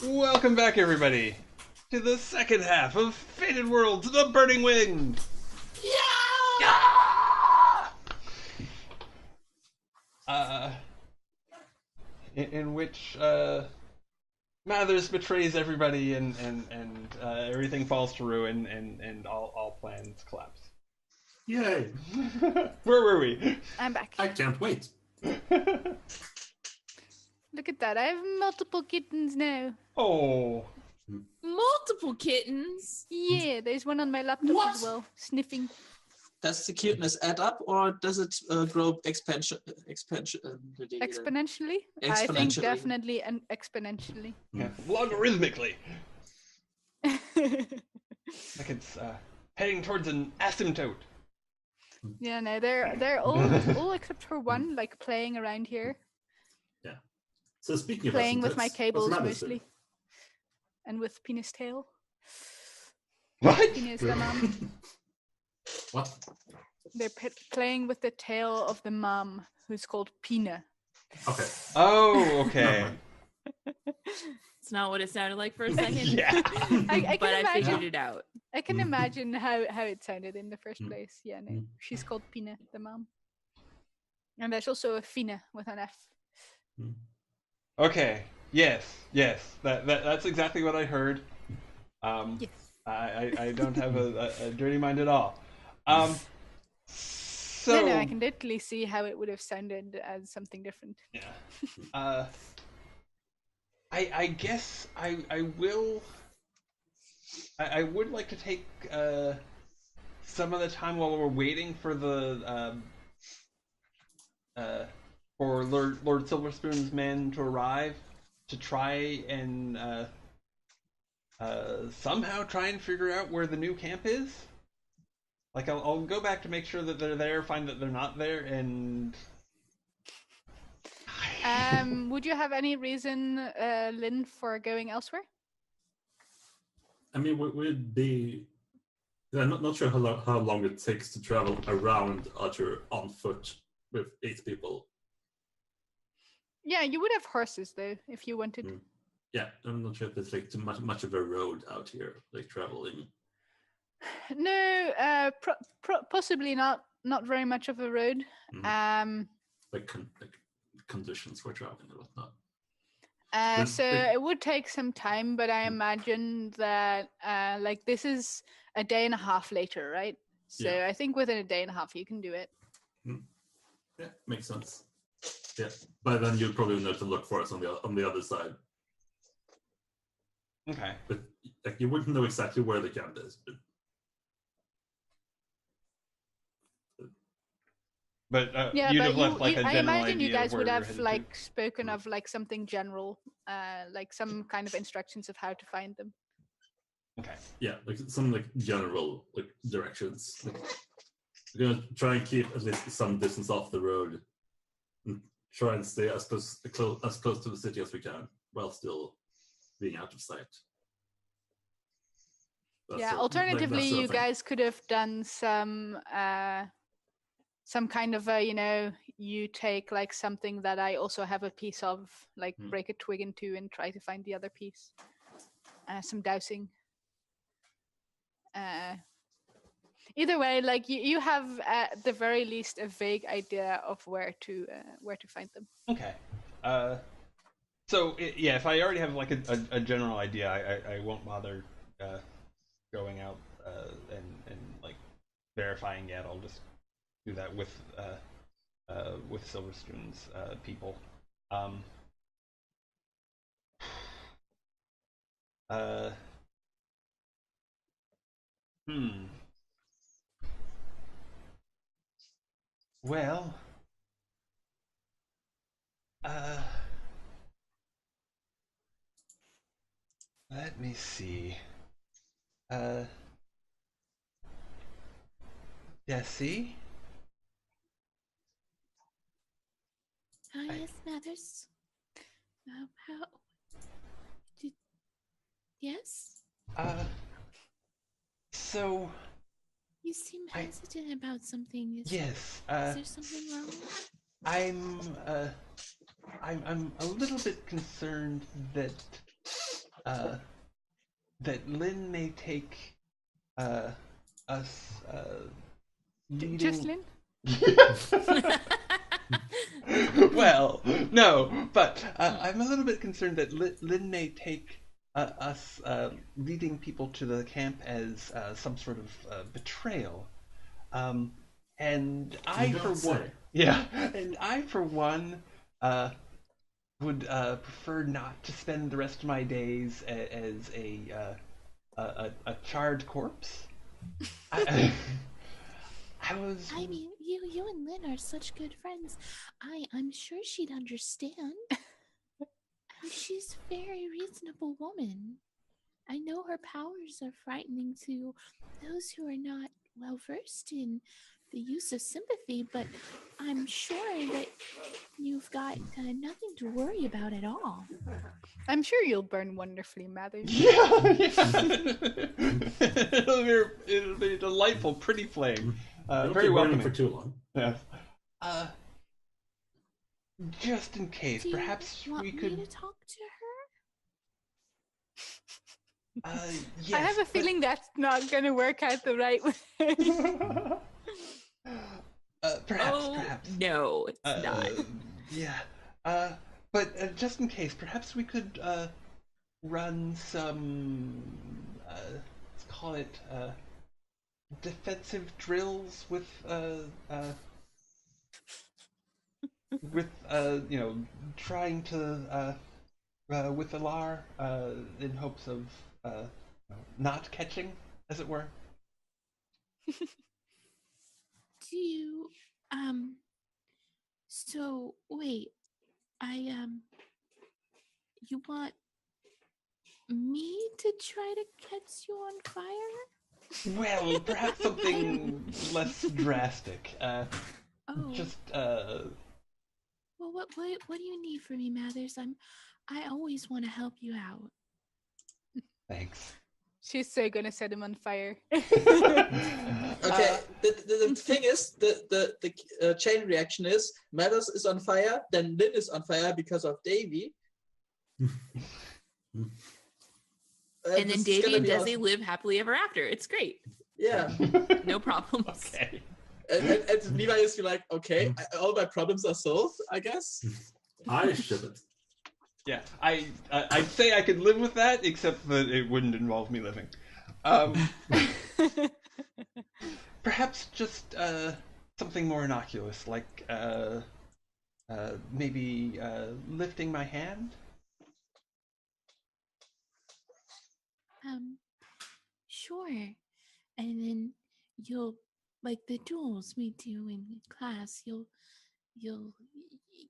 Welcome back, everybody, to the second half of Fated Worlds: The Burning Wind. Yeah! In which Mathers betrays everybody, and everything falls to ruin, and all plans collapse. Yay! Where were we? I'm back. I can't wait. Look at that. I have multiple kittens now. Oh. Multiple kittens? Yeah, there's one on my laptop as well, sniffing. Does the cuteness add up, or does it grow expansion? Exponentially? I think definitely exponentially. Yeah. Logarithmically. Like it's heading towards an asymptote. Yeah, no, they're all except for one, like playing around here. Yeah. So speaking of playing with my cables mostly, and with Penis Tail. What? Penis the mom. What? They're playing with the tail of the mom, who's called Pina. Okay. Oh, okay. It's not what it sounded like for a second. Yeah. I But I imagine, figured it out. I can imagine how it sounded in the first place. Yeah, no, she's called Pina, the mom. And there's also a Fina with an F. Okay. Yes. That's exactly what I heard. Yes. I don't have a dirty mind at all. So No, I can totally see how it would have sounded as something different. Yeah. I guess I will. I would like to take some of the time while we're waiting for the for Lord Silverspoon's men to arrive to try and somehow try and figure out where the new camp is. Like I'll go back to make sure that they're there, find that they're not there, and Would you have any reason, Lynn, for going elsewhere? I mean, we'd be. I'm not sure how long it takes to travel around Archer on foot with 8 people. Yeah, you would have horses though, if you wanted. Yeah, I'm not sure if there's like too much of a road out here, like traveling. No, possibly not. Not very much of a road. Like conditions for traveling and whatnot. So it would take some time, but I imagine that like this is a day and a half later, right? So Yeah. I think within a day and a half you can do it. Yeah, makes sense. Yeah, by then you'd probably know to look for us on the other side. okay. But like you wouldn't know exactly where the camp is. But Yeah, you'd but have left like a I general imagine you idea of guys where would you're have headed like spoken of like something general, like some kind of instructions of how to find them. to. Okay. Yeah, like some like general like directions. Like, we're gonna try and keep at least some distance off the road, and try and stay as close to the city as we can, while still being out of sight. Yeah. Alternatively, you guys could have done some kind of a, you take like something that I also have a piece of, like break a twig in two and try to find the other piece. Some dowsing. Either way, like you have at the very least a vague idea of where to find them. Okay. So yeah, if I already have like a general idea, I won't bother going out and like verifying yet. I'll just do that with Silverspoon's people. Well, let me see. Jesse? Yes, Mathers. How? Yes? So... You seem hesitant about something. Yes, is there something wrong? I'm a little bit concerned that that Lynn may take us leading... Just Lynn? Well, no, but I'm a little bit concerned that Lynn may take us leading people to the camp as some sort of betrayal. And I, for one, and I, for one, would prefer not to spend the rest of my days as a charred corpse. I mean, you and Lynn are such good friends. I'm sure she'd understand. She's a very reasonable woman. I know her powers are frightening to those who are not well versed in the use of sympathy, but I'm sure that you've got nothing to worry about at all. I'm sure you'll burn wonderfully, Mathers. Yeah. It'll be a delightful, pretty flame. Very welcoming. For too long. Yeah. Just in case, perhaps we could. Me to talk to her? Yes, I have a feeling that's not going to work out the right way. Perhaps. No, it's not. Yeah. But just in case, perhaps we could run some. Let's call it defensive drills with trying to with Alar in hopes of not catching, as it were. Do you so wait, you want me to try to catch you on fire? Well, perhaps something less drastic. Just Well, what do you need from me, Mathers? I always want to help you out. Thanks. She's so gonna set him on fire. Okay, the thing is, the chain reaction is Mathers is on fire, then Lynn is on fire because of Davy. And then Davy and Desi live happily ever after. It's great. Yeah. No problems. Okay. And Levi is like, okay, all my problems are solved, I guess. I ship it. Yeah, I'd say I could live with that, except that it wouldn't involve me living. Perhaps just something more innocuous, like maybe lifting my hand. Sure. And then you'll, like the duels we do in class, you'll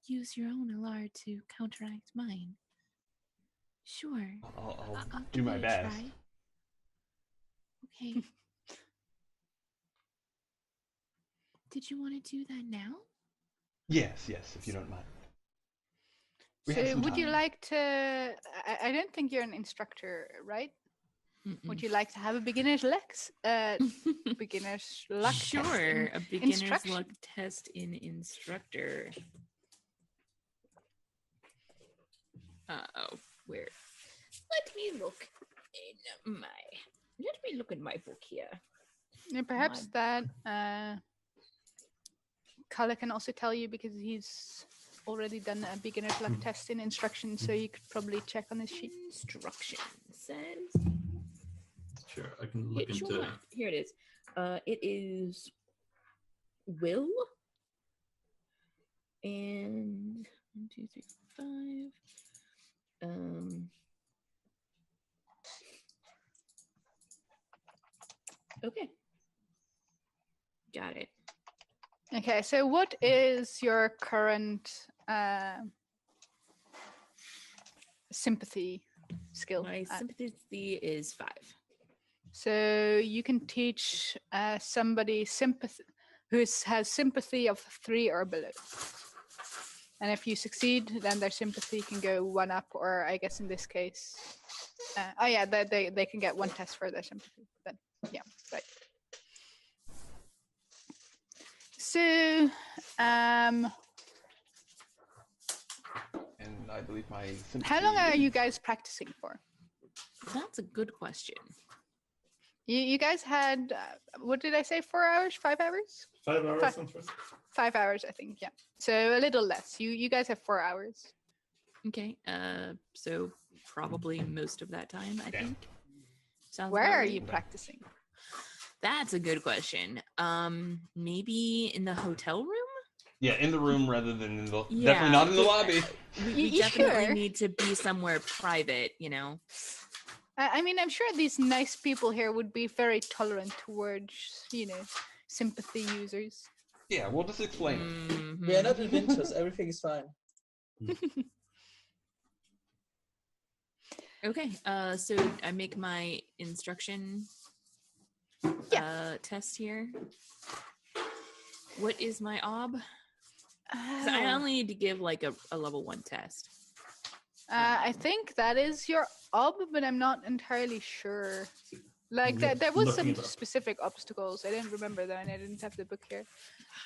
use your own Alar to counteract mine. Sure. I'll do my best. Try. Okay. Did you want to do that now? Yes, if you don't mind. So would you like to... I don't think you're an instructor, right? Mm-mm. Would you like to have a beginner's beginner's luck test Sure, in a beginner's instruction? luck test in instructor. Where? Let me look in my book here. Yeah, perhaps that Kala can also tell you, because he's already done a beginner's luck test in instruction, so you could probably check on his sheet. Instruction says. Sure, I can look into. Here it is. It is will and 1, 2, 3, 5. Okay. Got it. Okay, so what is your current sympathy skill? My sympathy is 5. So you can teach somebody sympathy who has sympathy of 3 or below. And if you succeed, then their sympathy can go 1 up, or I guess in this case, they can get 1 test for their sympathy. Then, yeah, right. So, And I believe my sympathy... how long are you guys practicing for? That's a good question. You guys had what did I say? 4 hours? 5 hours? 5 hours. Fi- Sounds right. 5 hours, I think. Yeah. So a little less. You guys have 4 hours. Okay. So probably most of that time, I think. Sounds Where about are right. you practicing? That's a good question. Maybe in the hotel room? Yeah, in the room rather than in the Yeah, definitely not in the lobby. We You definitely sure? need to be somewhere private, you know. I mean, I'm sure these nice people here would be very tolerant towards, sympathy users. Yeah, we'll just explain it. Mhm. We are not in Winters. Everything is fine. Okay, so I make my instruction test here. What is my ob? 'Cause I Oh. only need to give like a level 1 test. I think that is your ob, but I'm not entirely sure. Like Yeah, there was looking some it up. specific obstacles. I didn't remember that, and I didn't have the book here.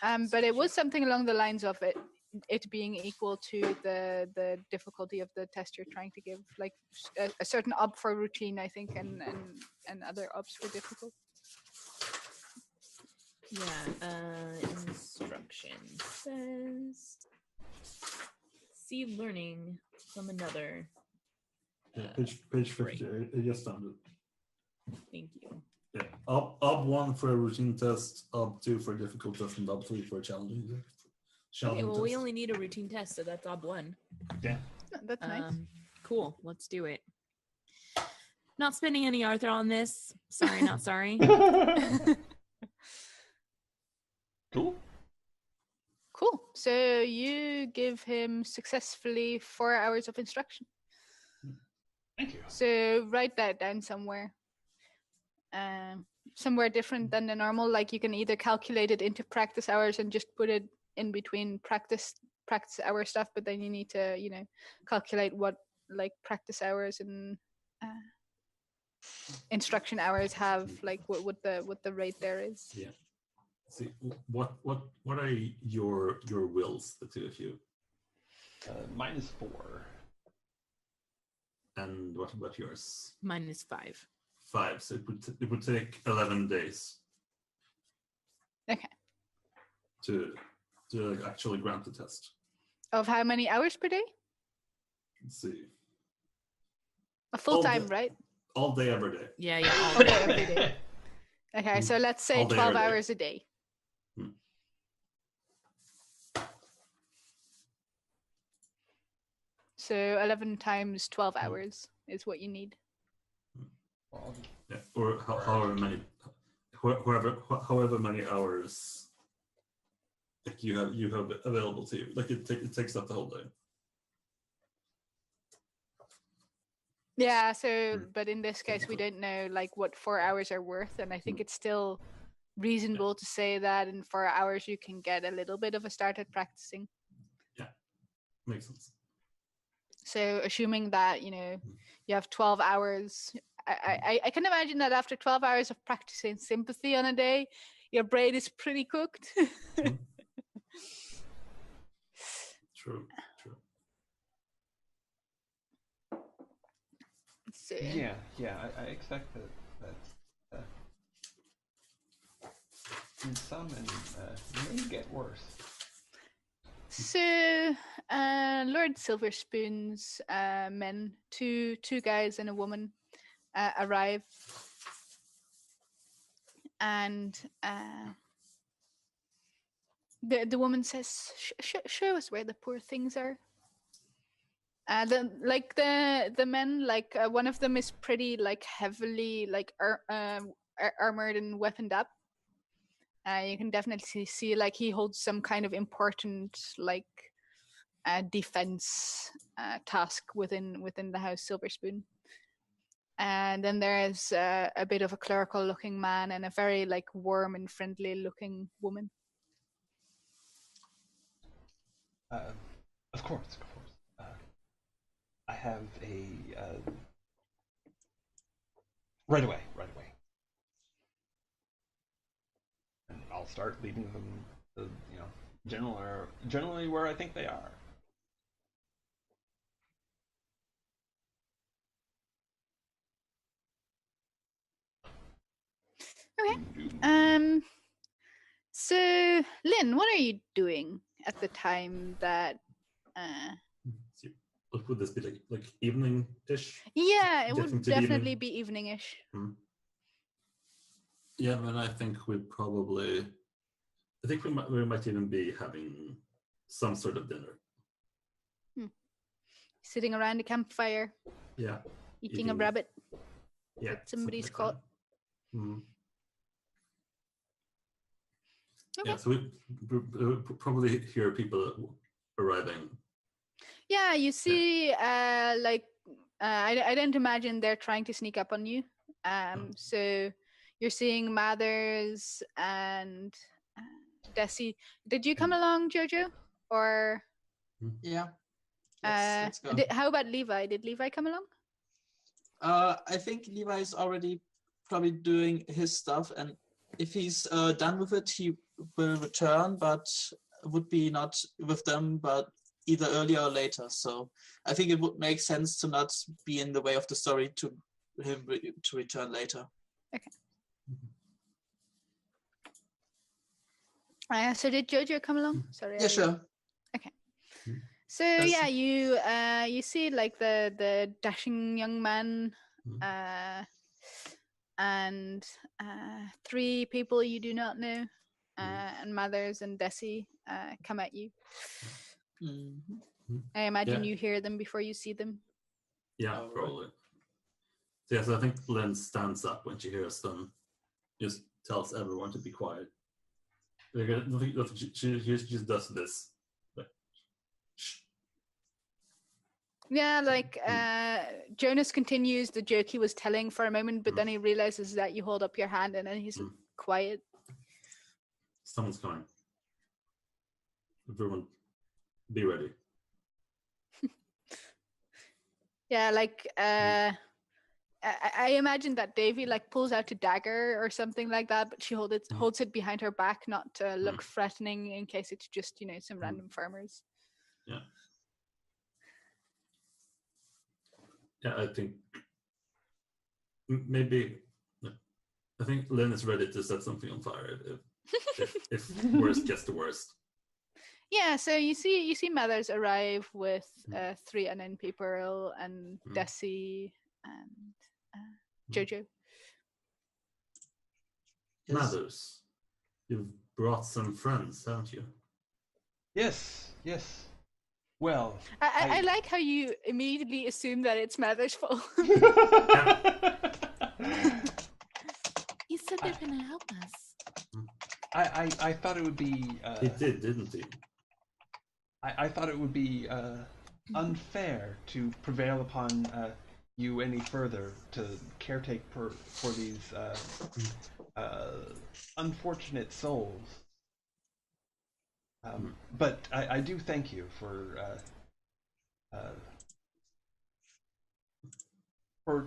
But it was something along the lines of it being equal to the difficulty of the test you're trying to give, like a certain ob for routine, I think, and other obs for difficult. Yeah, instruction says see learning from another. Yeah, page 58. I just found it. Thank you. Yeah. Ob 1 for a routine test, Ob 2 for a difficult test, and Ob 3 for a challenging Okay, challenging well, we test. only need a routine test, so that's ob 1. Yeah. That's nice. Cool, let's do it. Not spending any Arthur on this. Sorry, not sorry. Cool. Cool. So you give him successfully 4 hours of instruction. Thank you. So write that down somewhere. Somewhere different than the normal. Like you can either calculate it into practice hours and just put it in between practice hour stuff, but then you need to, calculate what like practice hours and instruction hours have, like what the rate there is. Yeah. See, what are your wills, the two of you? Mine is 4. And what about yours? Mine is 5. 5. So it would take 11 days. Okay. To actually grant the test. Of how many hours per day? Let's see. A full time, right? All day, every day. Yeah, all Okay, day. every day. Okay, so let's say All day, 12 every day. hours a day. So 11 times 12 hours is what you need. Yeah, or however many hours like you have available to you. Like it takes up the whole day. Yeah, so but in this case we don't know like what 4 hours are worth, and I think it's still reasonable to say that in 4 hours you can get a little bit of a start at practicing. Yeah, makes sense. So assuming that you have 12 hours, I can imagine that after 12 hours of practicing sympathy on a day, your brain is pretty cooked. True. So, Yeah, I expect that in some and may get worse. So, Lord Silverspoon's men, two guys and a woman, arrive, and the woman says, "Show us where the poor things are." The men, like one of them is pretty like heavily like armored and weaponed up. You can definitely see like he holds some kind of important like defense task within the house Silverspoon. And then there's a bit of a clerical looking man and a very like warm and friendly looking woman. Of course. I have a right away. And I'll start leading them to, generally where I think they are. So Lynn, what are you doing at the time that What would this be like evening-ish? yeah, it Getting would to the evening? definitely be evening-ish. Yeah, but I think we might even be having some sort of dinner. Sitting around a campfire, Yeah. eating a Eating- rabbit Yeah. that somebody's something like caught. that. Mhm. Okay. Yeah, so we probably hear people arriving. Yeah, you see, I don't imagine they're trying to sneak up on you. So you're seeing Mathers and Desi. Did you come along, Jojo? Or Yeah. Let's go. how about Levi? Did Levi come along? I think Levi is already probably doing his stuff, and if he's done with it, he will return, but would be not with them, but either earlier or later. So I think it would make sense to not be in the way of the story to him to return later. Okay. So did Jojo come along? Sorry. Yeah, sure. Okay. So That's- yeah, you see like the dashing young man, and 3 people you do not know, and Mathers and Desi come at you. Mhm. I imagine Yeah. you hear them before you see them. Yeah, Alright. probably. So, yeah, so I think Lynn stands up when she hears them, just tells everyone to be quiet. She just does this. Like, shh. Yeah, like Jonas continues the joke he was telling for a moment, but then he realizes that you hold up your hand, and then he's quiet. Someone's coming. Everyone, be ready. Yeah, like I imagine that Davy like pulls out a dagger or something like that, but she holds it behind her back, not to look threatening, in case it's just some random farmers. Yeah. Yeah, I think maybe. I think Lynn is ready to set something on fire if worst gets to worst. Yeah, so you see Mathers arrive with 3 unknown people and Desi and Jojo. Yes. Mathers, you've brought some friends, haven't you? Yes. Well, I like how you immediately assume that it's Mathers' fault. He said they're gonna help us. I thought it would be. He did, didn't he? I thought it would be unfair to prevail upon you any further to caretake for these unfortunate souls. But I do thank you for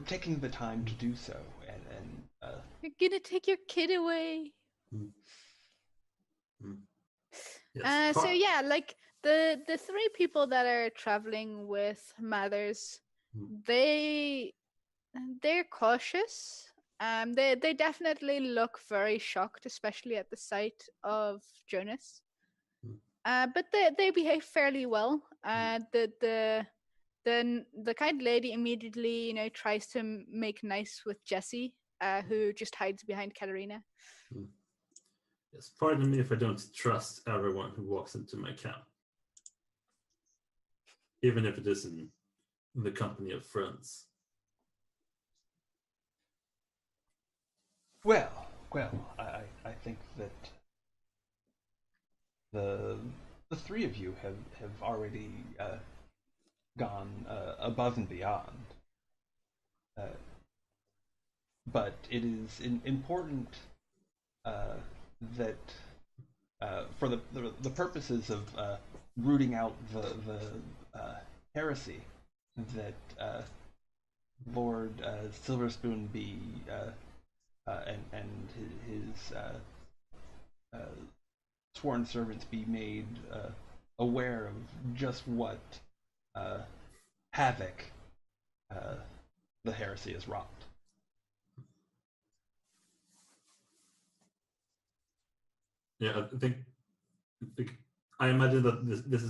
taking the time to do so, and You're gonna take your kid away. Yes. So yeah, like the 3 people that are traveling with Mathers, they're cautious. They definitely look very shocked, especially at the sight of Jonas. But they behave fairly well. The kind lady immediately tries to make nice with Jessie, who just hides behind Katerina. Yes. Pardon me if I don't trust everyone who walks into my camp, even if it is in the company of friends. well, I think that the 3 of you have already gone above and beyond. But it is important that for the purposes of rooting out the heresy, that Lord Silverspoon be and his sworn servants be made aware of just what havoc the heresy has wrought. Yeah, I imagine that this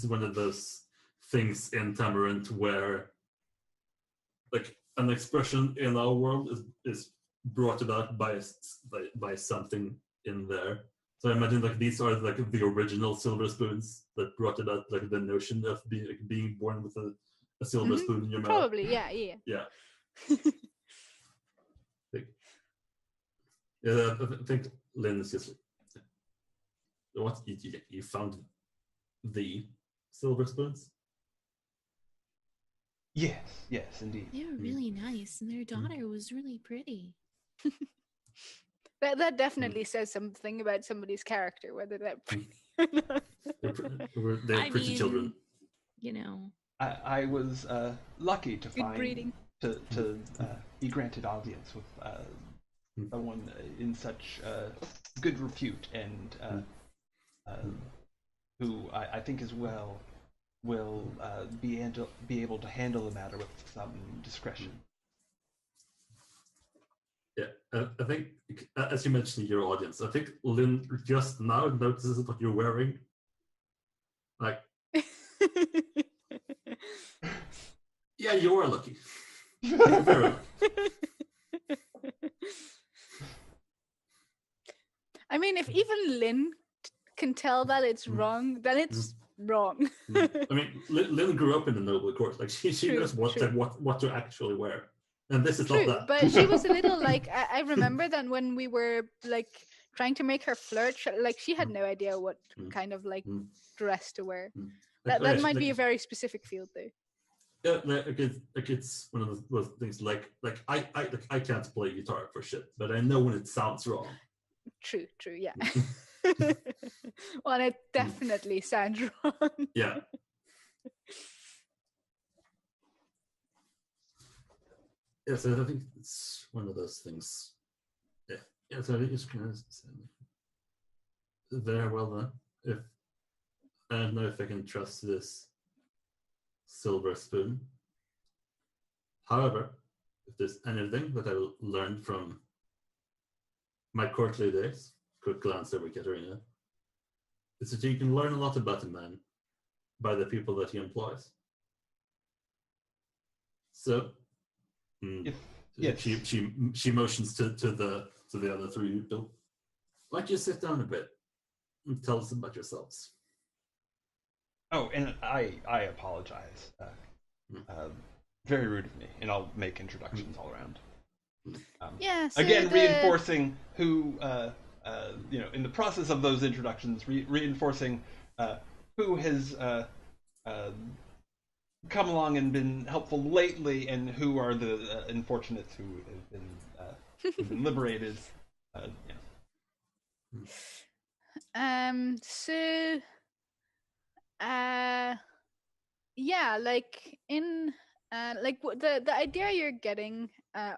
is one of those things in Tamarind where, like, an expression in our world is brought about by something in there. So I imagine like these are like the original silver spoons that brought about like the notion of being born with a silver spoon in your mouth. Probably, yeah. Yeah. Yeah, I think Lynn is just what you found the silver spoons. Yes, indeed. They were really nice, and their daughter was really pretty. That definitely says something about somebody's character, whether they're pretty or not. They're pretty children. You know, I was lucky to Good breeding. to be granted audience with someone in such good repute and who I think as well will be able to handle the matter with some discretion. Yeah, I think, as you mentioned in your audience, I think Lynn just now notices what you're wearing. Like, yeah, you are lucky. Very lucky. I mean, if even Lynn can tell that it's wrong, then it's wrong. I mean, Lynn grew up in the noble court. Like, she True, knows what to actually wear. And this is True, not that. but she was a little like I remember that when we were like trying to make her flirt, like she had no idea what kind of like dress to wear. That might be a very specific field, though. Yeah, like it's one of those things. Like I can't play guitar for shit, but I know when it sounds wrong. True, yeah. Well, it definitely sounds wrong. Yeah. Yeah, so I think it's one of those things. Yeah, so I think it's kind of very well then. I don't know if I can trust this silver spoon. However, if there's anything that I learned from my courtly days, quick glance over Katerina, is that you can learn a lot about a man by the people that he employs. So, Yes. she motions to the other three people. Why don't you sit down a bit and tell us about yourselves? Oh, and I apologize. Very rude of me, and I'll make introductions all around. Yeah. So again, reinforcing who, in the process of those introductions, reinforcing who has come along and been helpful lately, and who are the unfortunates who have been liberated. So, yeah, like in like the idea you're getting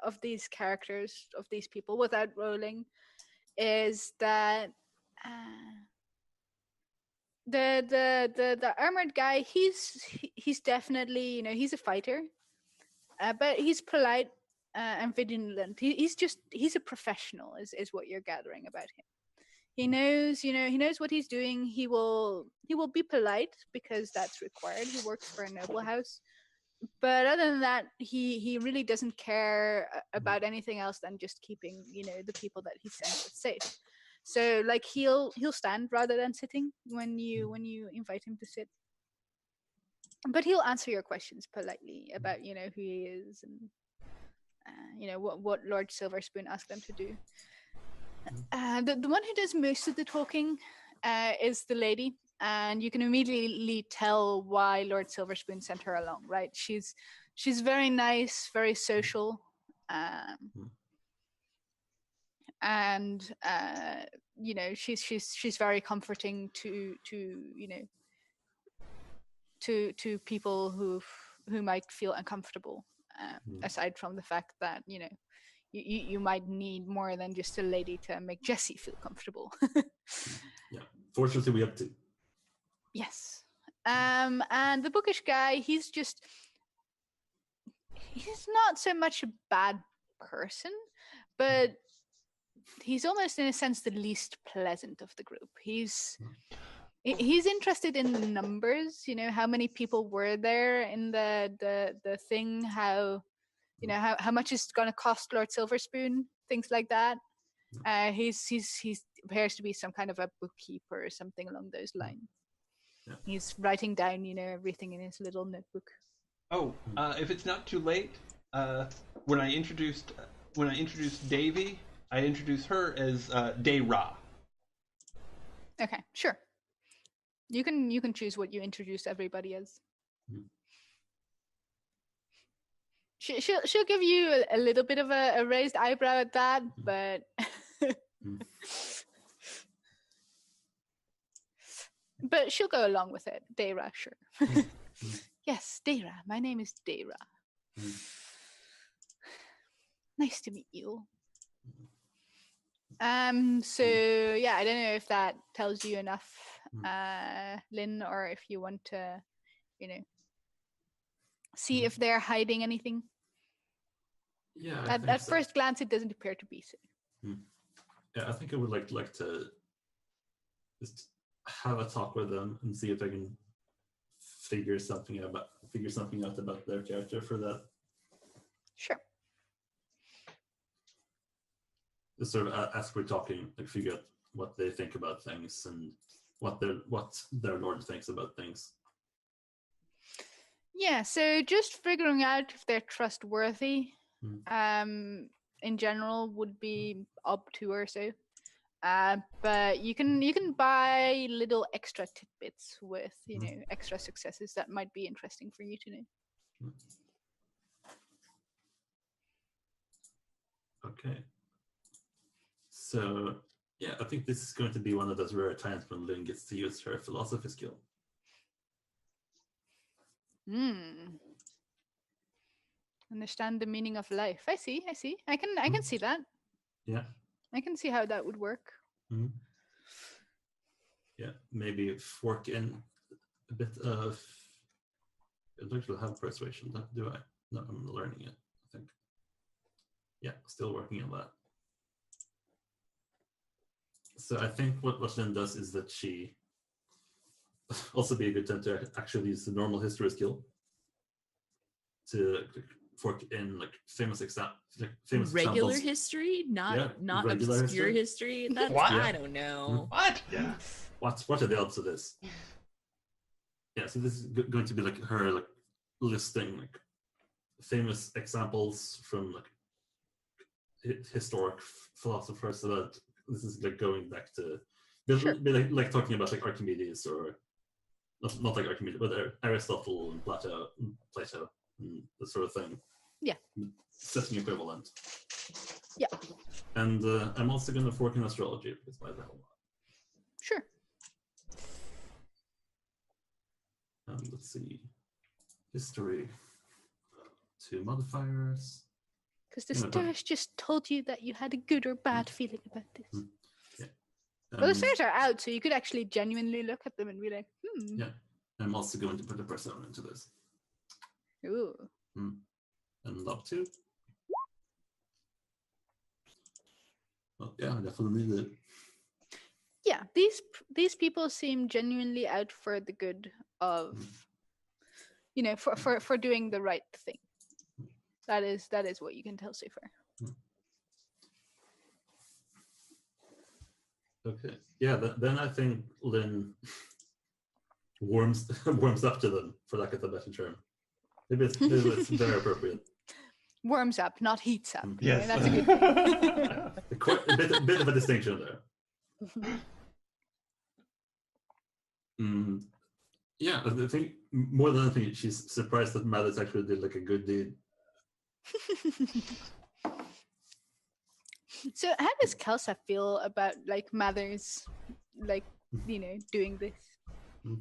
of these characters, of these people, without rolling, is that the armored guy, he's definitely, he's a fighter, but he's polite and vigilant. He's a professional, is what you're gathering about him. He knows, he knows what he's doing. He will be polite because that's required. He works for a noble house. But other than that, he really doesn't care about anything else than just keeping, the people that he sends safe. So like he'll stand rather than sitting when you invite him to sit. But he'll answer your questions politely about, who he is and what Lord Silverspoon asked them to do. The one who does most of the talking is the lady, and you can immediately tell why Lord Silverspoon sent her along. Right? She's very nice, very social, and she's very comforting to people who might feel uncomfortable. Aside from the fact that you might need more than just a lady to make Jessie feel comfortable. Yeah, fortunately we have two. Yes. And the bookish guy, he's not so much a bad person, but he's almost in a sense the least pleasant of the group. He's interested in numbers, how many people were there in the thing, how how much is going to cost Lord Silverspoon, things like that. He's appears to be some kind of a bookkeeper or something along those lines. Yeah. He's writing down everything in his little notebook. Oh, if it's not too late, when I introduced Davy, I introduced her as Day-Ra. Okay, sure. You can choose what you introduce everybody as. She'll give you a little bit of a raised eyebrow at that, but but she'll go along with it. Day-Ra, sure. Yes, Day-Ra. My name is Day-Ra. Nice to meet you. So yeah, I don't know if that tells you enough, Lynn, or if you want to, see if they're hiding anything. Yeah. At first glance, it doesn't appear to be so. Yeah, I think I would like to just have a talk with them and see if I can figure something out about their character for that. Sure. Just sort of as we're talking, like figure out what they think about things and what their lord thinks about things. Yeah, so just figuring out if they're trustworthy, in general, would be up to or so. But you can buy little extra tidbits with extra successes that might be interesting for you to know. Okay. So yeah, I think this is going to be one of those rare times when Lynn gets to use her philosophy skill. Understand the meaning of life. I see. I can see that. Yeah. I can see how that would work. Yeah, maybe fork in a bit of. I don't actually have persuasion, do I? No, I'm learning it, I think. Yeah, still working on that. So I think what Lynn does is that she also be a good time to actually use the normal history skill to fork in famous regular examples. history, not regular obscure history. That's What? I don't know. What? Yeah. What are the odds of this? Yeah, so this is going to be her listing famous examples from historic philosophers. So that this is going back to be talking about Archimedes, or not like Archimedes, but Aristotle and Plato, and that sort of thing. Yeah. Setting equivalent. Yeah. And I'm also going to fork in astrology because why the hell not? Sure. Let's see. History. 2 modifiers. Because the stars just told you that you had a good or bad feeling about this. Yeah. Well, the stars are out, so you could actually genuinely look at them and be like, Yeah. I'm also going to put a persona into this. Ooh. And love to. Well, yeah, I definitely need it. Yeah, these people seem genuinely out for the good of, for doing the right thing. That is what you can tell so far. Okay. Yeah, then I think Lynn warms up to them, for lack of a better term. Maybe it's very appropriate. Warms up, not heats up. Yes. That's a good thing. A bit of a distinction there. Yeah, I think more than anything, she's surprised that Maddox actually did a good deed. So how does Kelsa feel about Mathers doing this?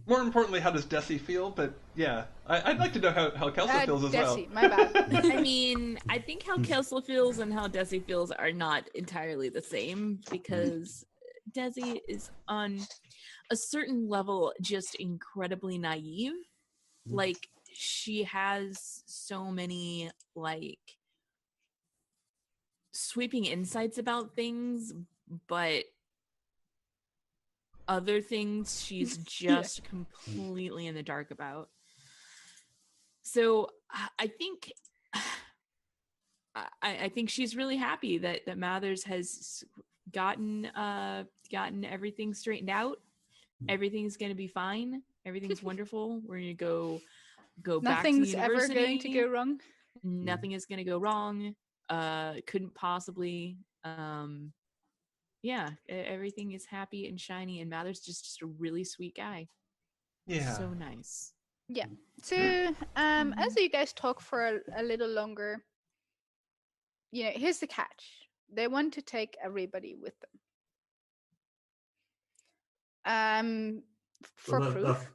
More importantly, how does Desi feel? But yeah, I'd like to know how Kelsa feels as well. Desi, my bad. I mean, I think how Kelsa feels and how Desi feels are not entirely the same, because Desi is on a certain level just incredibly naive. She has so many sweeping insights about things, but other things she's just completely in the dark about. So I think I think she's really happy that Mathers has gotten everything straightened out. Everything's gonna be fine. Everything's wonderful. We're gonna go back to Nothing's university. ever going to go wrong. Nothing is gonna go wrong. Couldn't possibly. Yeah, everything is happy and shiny, and Mather's just a really sweet guy. Yeah. So nice. Yeah. So, as you guys talk for a little longer, here's the catch. They want to take everybody with them. For proof.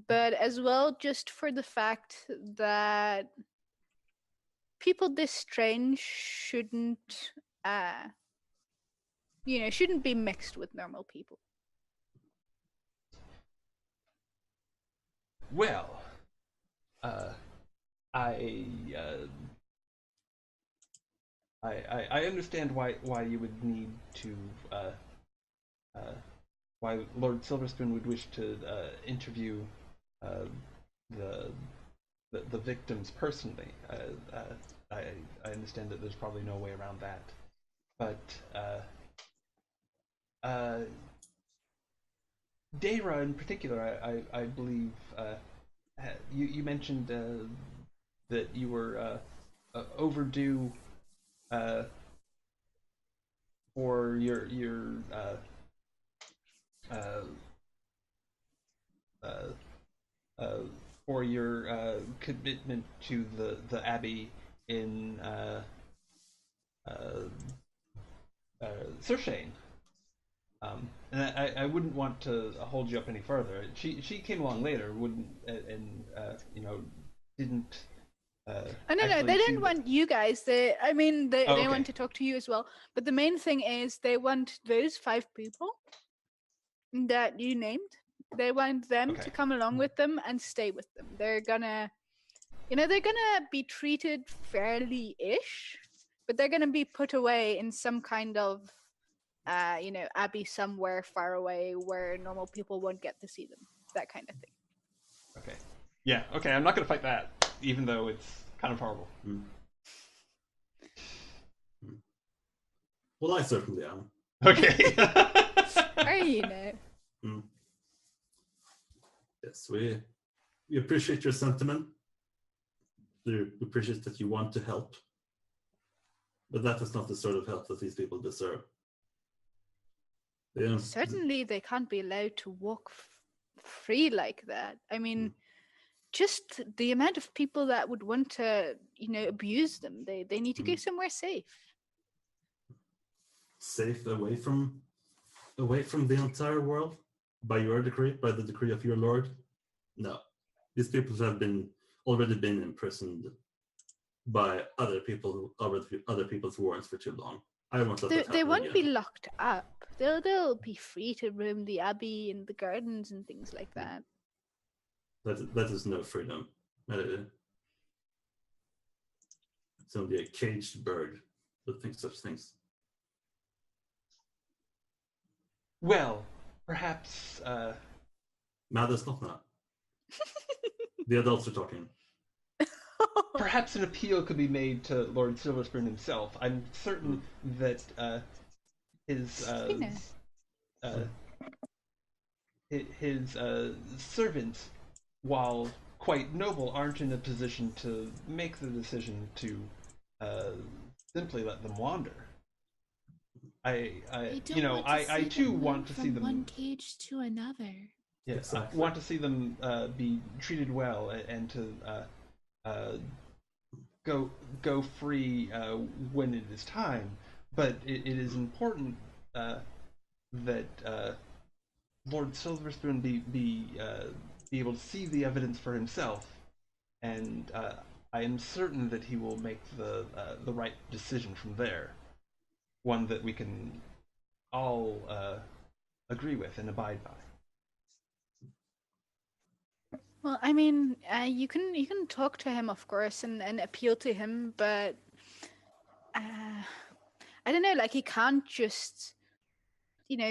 But as well, just for the fact that people this strange shouldn't be mixed with normal people. Well, I understand why you would need to why Lord Silverspoon would wish to interview the victims personally. I understand that there's probably no way around that, but Dayra in particular, I believe you mentioned that you were overdue for your for your commitment to the Abbey in Surshane. And I wouldn't want to hold you up any further. She came along later, wouldn't and didn't. Oh no, they didn't want you guys. They okay. want to talk to you as well. But the main thing is they want those 5 people that you named. They want them to come along with them and stay with them. They're gonna, they're gonna be treated fairly-ish, but they're gonna be put away in some kind of, abbey somewhere far away where normal people won't get to see them. That kind of thing. Okay. Yeah. Okay. I'm not gonna fight that, even though it's kind of horrible. Well, I certainly am. Okay. Yes, we appreciate your sentiment. We appreciate that you want to help. But that is not the sort of help that these people deserve. Certainly they can't be allowed to walk free like that. I mean, just the amount of people that would want to, abuse them. They need to go somewhere safe. Safe away from the entire world? By your decree? By the decree of your lord? No. These people have already been imprisoned by other people's warrants for too long. I won't let that happen. They won't again. be locked up. They'll be free to roam the abbey and the gardens and things like that. That is no freedom. It's only a caged bird that thinks such things. Well, perhaps. Mathers not. The adults are talking. Perhaps an appeal could be made to Lord Silverspoon himself. I'm certain that his servants, while quite noble, aren't in a position to make the decision to simply let them wander. I too want to see them from one cage to another. Yes, exactly. I want to see them be treated well and to go free when it is time. But it is important that Lord Silverspoon be able to see the evidence for himself, and I am certain that he will make the right decision from there, one that we can all agree with and abide by. Well, I mean, you can talk to him, of course, and appeal to him, but I don't know, like he can't just,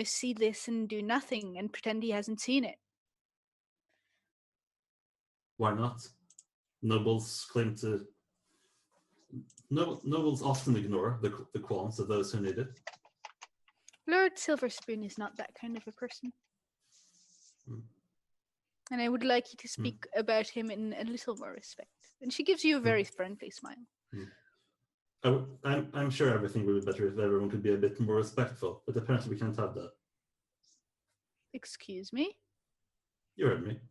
see this and do nothing and pretend he hasn't seen it. Why not? Nobles claim to. Nobles often ignore the qualms of those who need it. Lord Silverspoon is not that kind of a person. Mm. And I would like you to speak about him in a little more respect. And she gives you a very friendly smile. I'm sure everything would be better if everyone could be a bit more respectful, but apparently we can't have that. Excuse me? You heard me.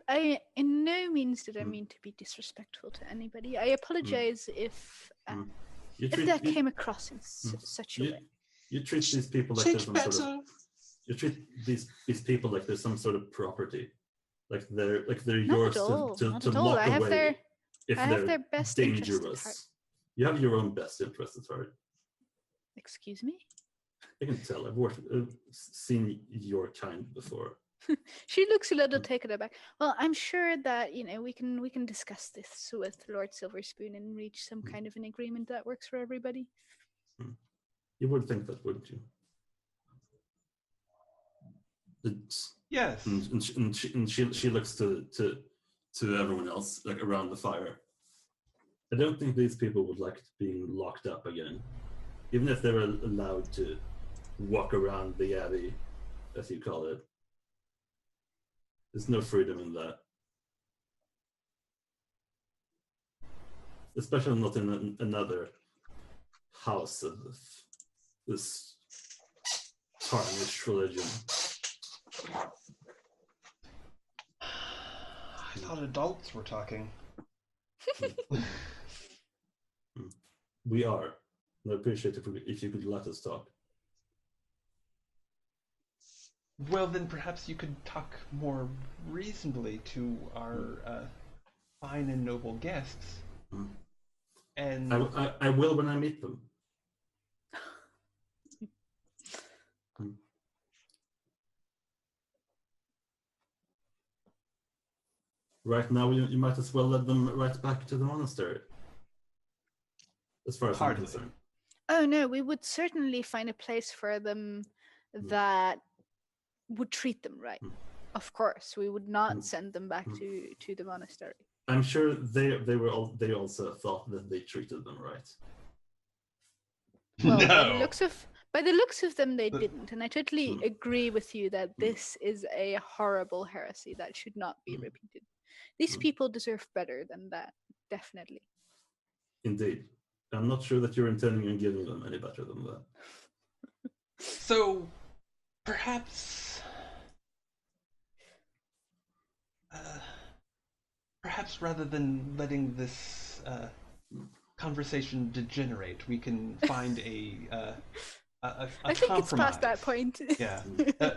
I in no means did I mean to be disrespectful to anybody. I apologize if that came across in such a way. You treat these people like there's some sort of. You treat these people like there's some sort of property, like they're yours to lock away if they're their best dangerous. You have your own best interest at heart. Excuse me? I can tell. I've seen your kind before. She looks a little taken aback. Well, I'm sure that we can discuss this with Lord Silverspoon and reach some kind of an agreement that works for everybody. You would think that, wouldn't you? Yes. And she looks to everyone else, like around the fire. I don't think these people would like being locked up again, even if they were allowed to walk around the abbey, as you call it. There's no freedom in that. Especially not in another house of this tarnished religion. I thought adults were talking. We are. I appreciate if you could let us talk. Well, then perhaps you could talk more reasonably to our fine and noble guests. And I will when I meet them. Right now, you might as well let them right back to the monastery. As far as I'm concerned. Oh no, we would certainly find a place for them that would treat them right. Of course, we would not send them back to the monastery. I'm sure they also thought that they treated them right. Well, no. by the looks of them, they didn't, and I totally agree with you that this is a horrible heresy that should not be repeated. These people deserve better than that, definitely. Indeed. I'm not sure that you're intending on giving them any better than that. So, perhaps rather than letting this conversation degenerate, we can find a I think compromise. it's past that point. Yeah.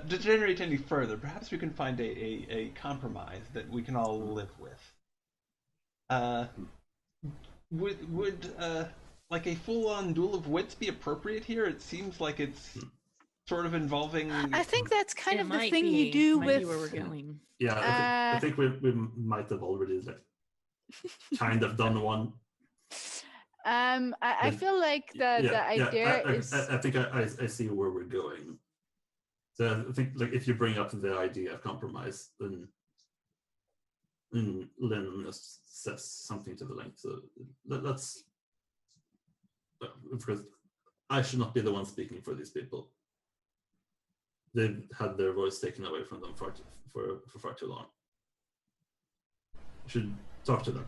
Degenerate any further, perhaps we can find a compromise that we can all live with. Would like a full-on duel of wits be appropriate here? It seems like it's sort of involving. I think that's kind of the might thing be, you do might with. be where we're going. Yeah, I think we might have already kind of done one. I feel like the idea is. I think I see where we're going. So I think like if you bring up the idea of compromise, then Lynn just says something to the length. So let's. Of course, I should not be the one speaking for these people. They've had their voice taken away from them for far too long. You should talk to them.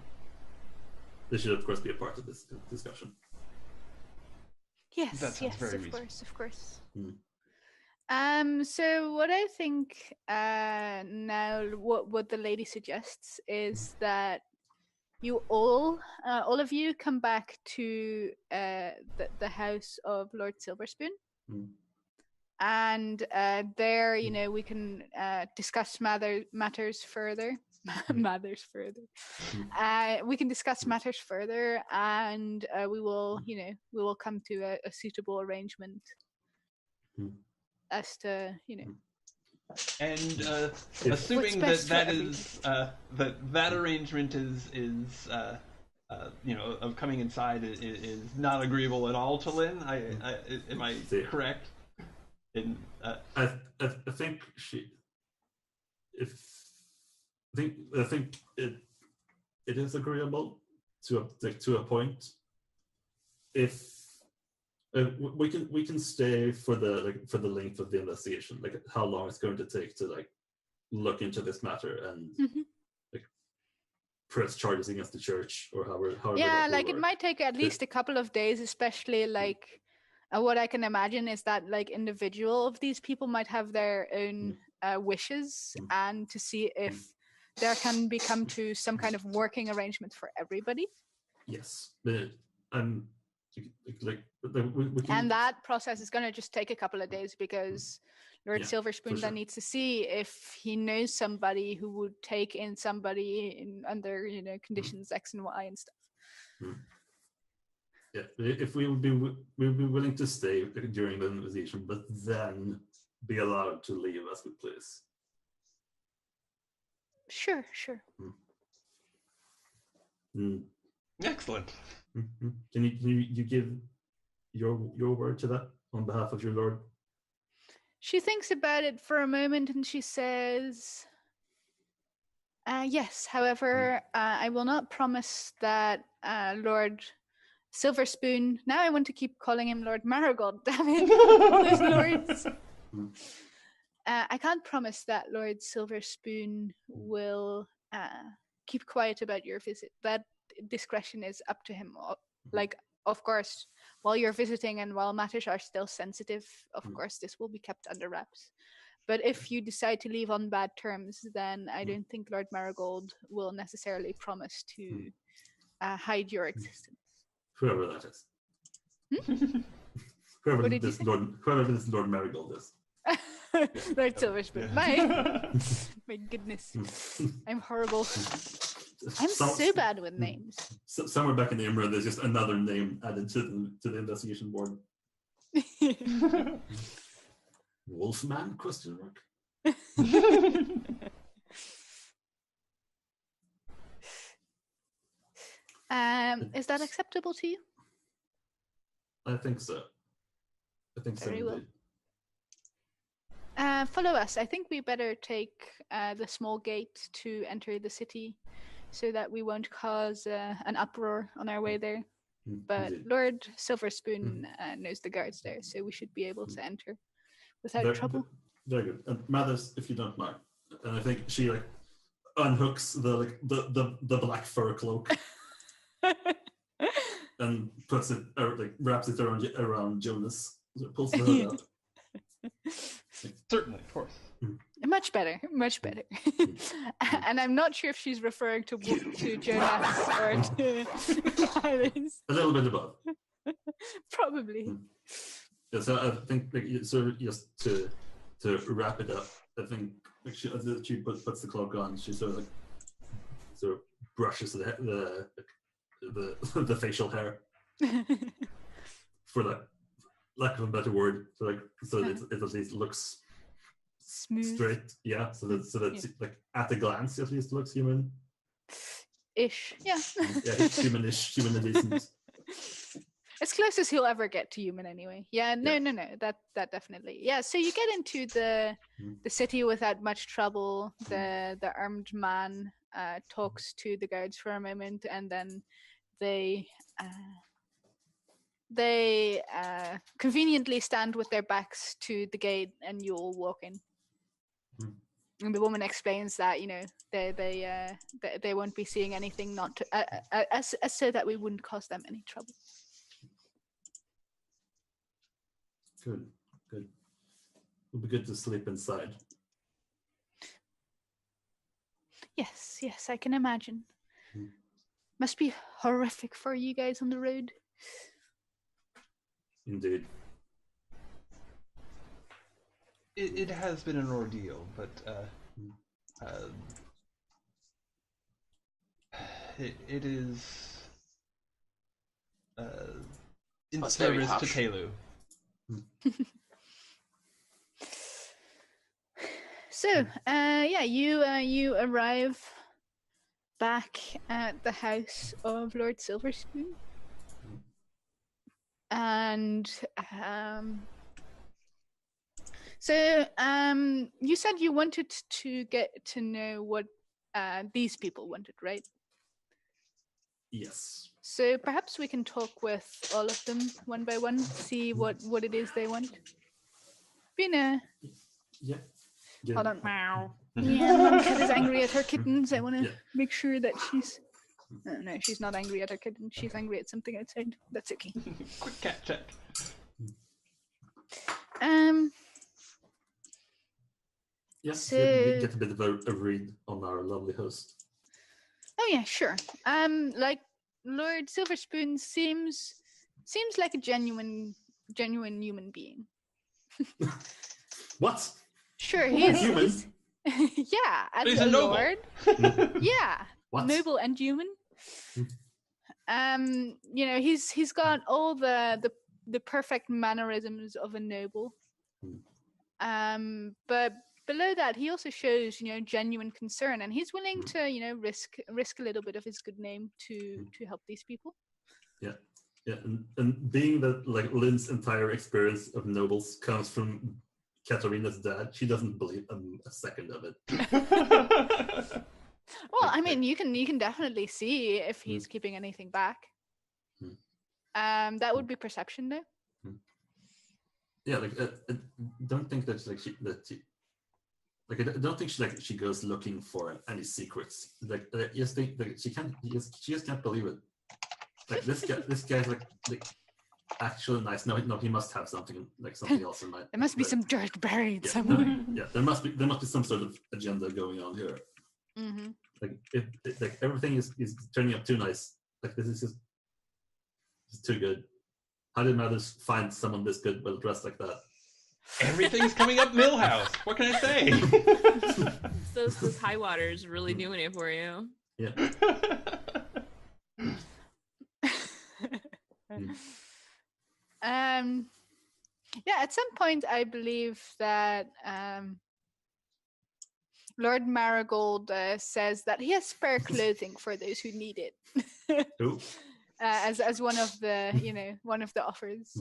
They should, of course, be a part of this discussion. Yes, of course. So what I think now, what the lady suggests is that you all of you come back to the house of Lord Silverspoon. And there, we can discuss matters further. We can discuss matters further, and we will come to a suitable arrangement as to And If- assuming What's that best for that that arrangement is of coming inside is not agreeable at all to Lynn. Am I See. correct? In I think I think it is agreeable to a point. If we can stay for the length of the investigation, like how long it's going to take to like look into this matter and like press charges against the church or however Yeah, that will like it work. might take at least a couple of days, especially like what I can imagine is that like individual of these people might have their own wishes, and to see if there can become to some kind of working arrangement for everybody. Yes, but we can, And that process is going to just take a couple of days because Lord Yeah, Silverspoon for then sure. needs to see if he knows somebody who would take in somebody under conditions X and Y and stuff. Yeah, if we would be willing to stay during the investigation, but then be allowed to leave as we please. Sure. Mm. excellent. Mhm. Can you give your word to that on behalf of your lord? She thinks about it for a moment and she says, yes, however, I will not promise that Lord Silverspoon, now I want to keep calling him Lord Marigold, damn it, all those lords. I can't promise that Lord Silverspoon will keep quiet about your visit. That discretion is up to him. Like, of course, while you're visiting and while matters are still sensitive, of course, this will be kept under wraps. But if you decide to leave on bad terms, then I don't think Lord Marigold will necessarily promise to hide your existence. Whoever that is. What did you say? Whoever this Lord Marigold is. Lord Silverspoon. My goodness. I'm horrible. I'm so bad with names. Somewhere back in the Imra, there's just another name added to the investigation board. Wolfman? Question mark. Is that acceptable to you? I think so. Very well. Indeed. Follow us. I think we better take the small gate to enter the city so that we won't cause an uproar on our way there. But Indeed. Lord Silverspoon knows the guards there, so we should be able to enter without trouble. Very good. And Mathers, if you don't mind. And I think she like unhooks the black fur cloak and puts it wraps it around Jonas. So it pulls the hood up. Certainly, of course. Much better. And I'm not sure if she's referring to Jonas or to Iris. A little bit above. Probably. Yeah, so I think just to wrap it up, I think she puts the cloak on. She sort of brushes the facial hair for lack of a better word. So it at least looks Smooth. straight. Yeah. So that like at a glance at least looks human. Ish. Yeah. Yeah, humanish, human and decent. As close as he'll ever get to human anyway. Yeah, no. That definitely. Yeah, so you get into the city without much trouble. The armed man talks to the guards for a moment, and then they conveniently stand with their backs to the gate, and you all walk in. And the woman explains that they won't be seeing anything not to, as so that we wouldn't cause them any trouble. Good. It'll be good to sleep inside. Yes, I can imagine. Must be horrific for you guys on the road. Indeed. It has been an ordeal, but it is in That's very service to harsh. Telu. So, you arrive back at the house of Lord Silverspoon, and you said you wanted to get to know what these people wanted, right? Yes. So perhaps we can talk with all of them one by one, see what it is they want. Bina. Yeah. Hold on. Meow. Yeah, Mom Cat is angry at her kittens. I want to Yeah. make sure that she's... no, she's not angry at her kitten. She's angry at something outside. That's okay. Quick cat check. Yes. So- You get a bit of a read on our lovely host. Oh yeah, sure. Like Lord Silverspoon seems like a genuine human being. What? Sure, he's Human? yeah, as He's a a noble. lord. Yeah, What? noble and human. You know, he's got all the perfect mannerisms of a noble. But below that, he also shows, you know, genuine concern, and he's willing to, you know, risk a little bit of his good name to help these people. Yeah, and being that like Lynn's entire experience of nobles comes from Katarina's dad, she doesn't believe a second of it. Well, I mean, you can definitely see if he's keeping anything back. That would be perception, though. Yeah, like I don't think that like I don't think she goes looking for any secrets. Like I just think that she just can't believe it. Like this guy's like actually nice. No, he must have something else in mind. There must be some dirt buried somewhere. Yeah, there must be some sort of agenda going on here. Mm-hmm. Like like everything is turning up too nice. Like this is just too good. How did Mathers find someone this good, well dressed like that? Everything's coming up Millhouse. What can I say? Those high waters really doing it for you. Yeah. Yeah, at some point I believe that Lord Marigold says that he has spare clothing for those who need it. Who? As one of the, you know, one of the offers.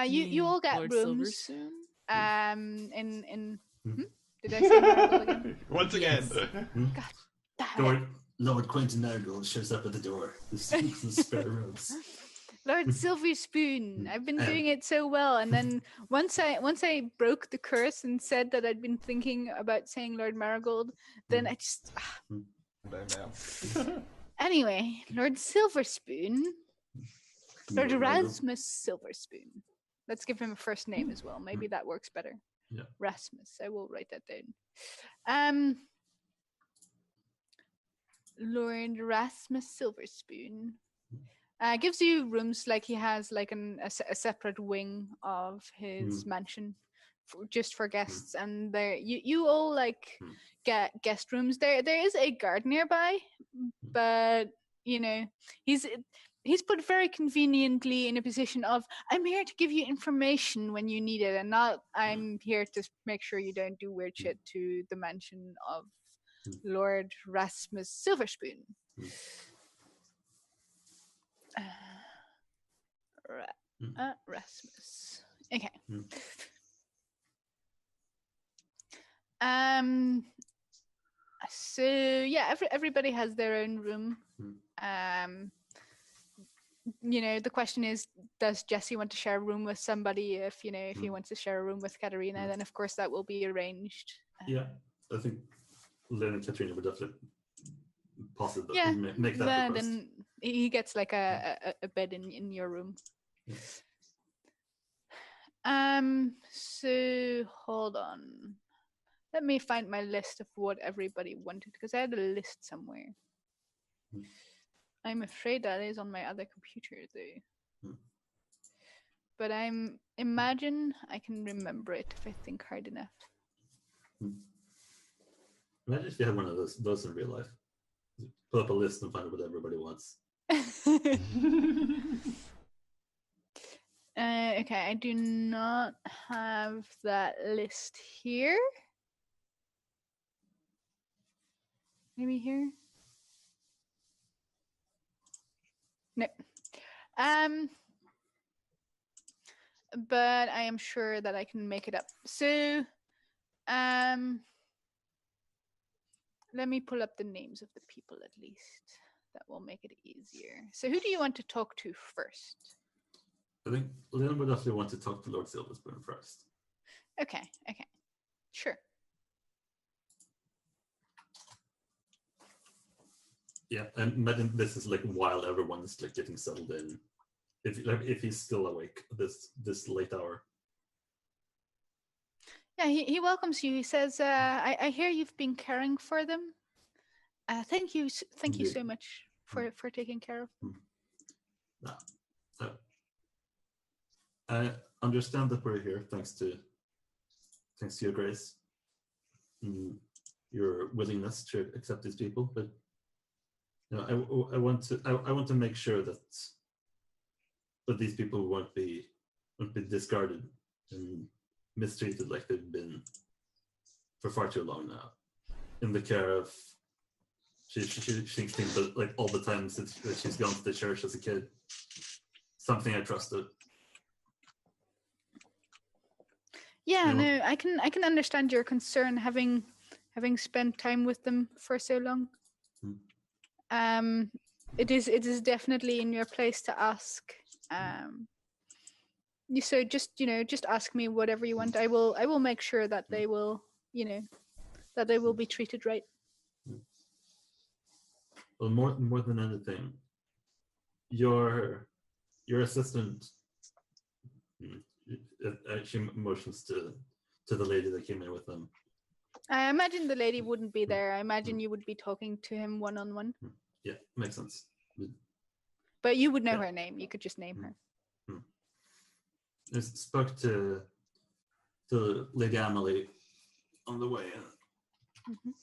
You all get Lord rooms. Silverstone? Did I say Marigold again? Once again. God damn it. Lord Quentin Marigold shows up at the door. The spare rooms. Lord Silverspoon, I've been doing it so well, and then once I broke the curse and said that I'd been thinking about saying Lord Marigold, then I just anyway, Lord Silverspoon, Lord Erasmus Silverspoon. Let's give him a first name as well. Maybe that works better. Yeah. Rasmus. I will write that down. Lord Rasmus Silverspoon. Gives you rooms, like he has like a separate wing of his mansion just for guests, and there you all like get guest rooms. There is a guard nearby, but you know he's put very conveniently in a position of, I'm here to give you information when you need it, and not I'm here to make sure you don't do weird shit to the mansion of Lord Rasmus Silverspoon. Rasmus. Okay. So yeah, everybody has their own room. You know, the question is, does Jesse want to share a room with somebody? If he wants to share a room with Katarina, then of course that will be arranged. Yeah, I think Lynn and Katarina would definitely possibly make that request. Then he gets like a bed in your room. So hold on. Let me find my list of what everybody wanted, because I had a list somewhere. I'm afraid that is on my other computer though. But imagine I can remember it if I think hard enough. Imagine if you had one of those in real life. Pull up a list and find out what everybody wants. Okay, I do not have that list here. Maybe here. No. But I am sure that I can make it up. So, let me pull up the names of the people at least. That will make it easier. So, who do you want to talk to first? I think Leon would definitely want to talk to Lord Silverspoon first. Okay. Sure. Yeah, and imagine this is like while everyone is like getting settled in. If he's still awake this late hour. Yeah, he welcomes you. He says, I hear you've been caring for them. Thank you so much for taking care of them. I understand that we're here thanks to your grace, your willingness to accept these people. But I want to make sure that these people won't be discarded and mistreated like they've been for far too long now. In the care of she thinks that like all the times that she's gone to the church as a kid, something I trusted. Yeah, no, I can understand your concern having spent time with them for so long. It is definitely in your place to ask. So just ask me whatever you want. I will make sure that they will be treated right. Well, more than anything, your assistant. She motions to the lady that came in with them. I imagine the lady wouldn't be there. I imagine you would be talking to him one-on-one. Yeah, makes sense. But you would know her name. You could just name her. I spoke to Lady Emily on the way in.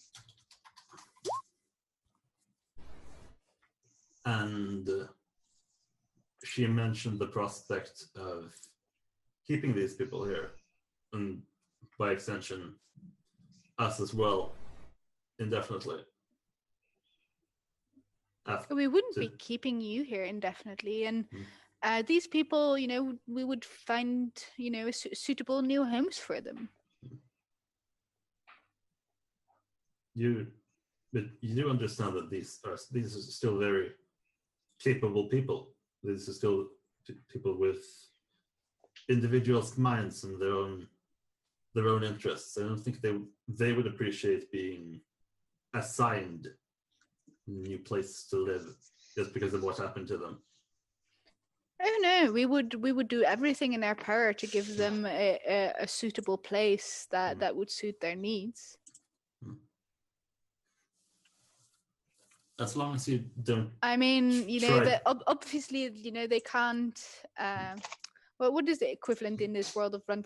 And she mentioned the prospect of keeping these people here, and by extension, us as well, indefinitely. We wouldn't be keeping you here indefinitely, and these people, we would find, suitable new homes for them. But you do understand that these are still very capable people. These are still people with individuals' minds and their own interests. I don't think they would appreciate being assigned new places to live just because of what happened to them. Oh no, we would do everything in our power to give them a suitable place that would suit their needs. As long as you don't. I mean, obviously, they can't. Well, what is the equivalent in this world of run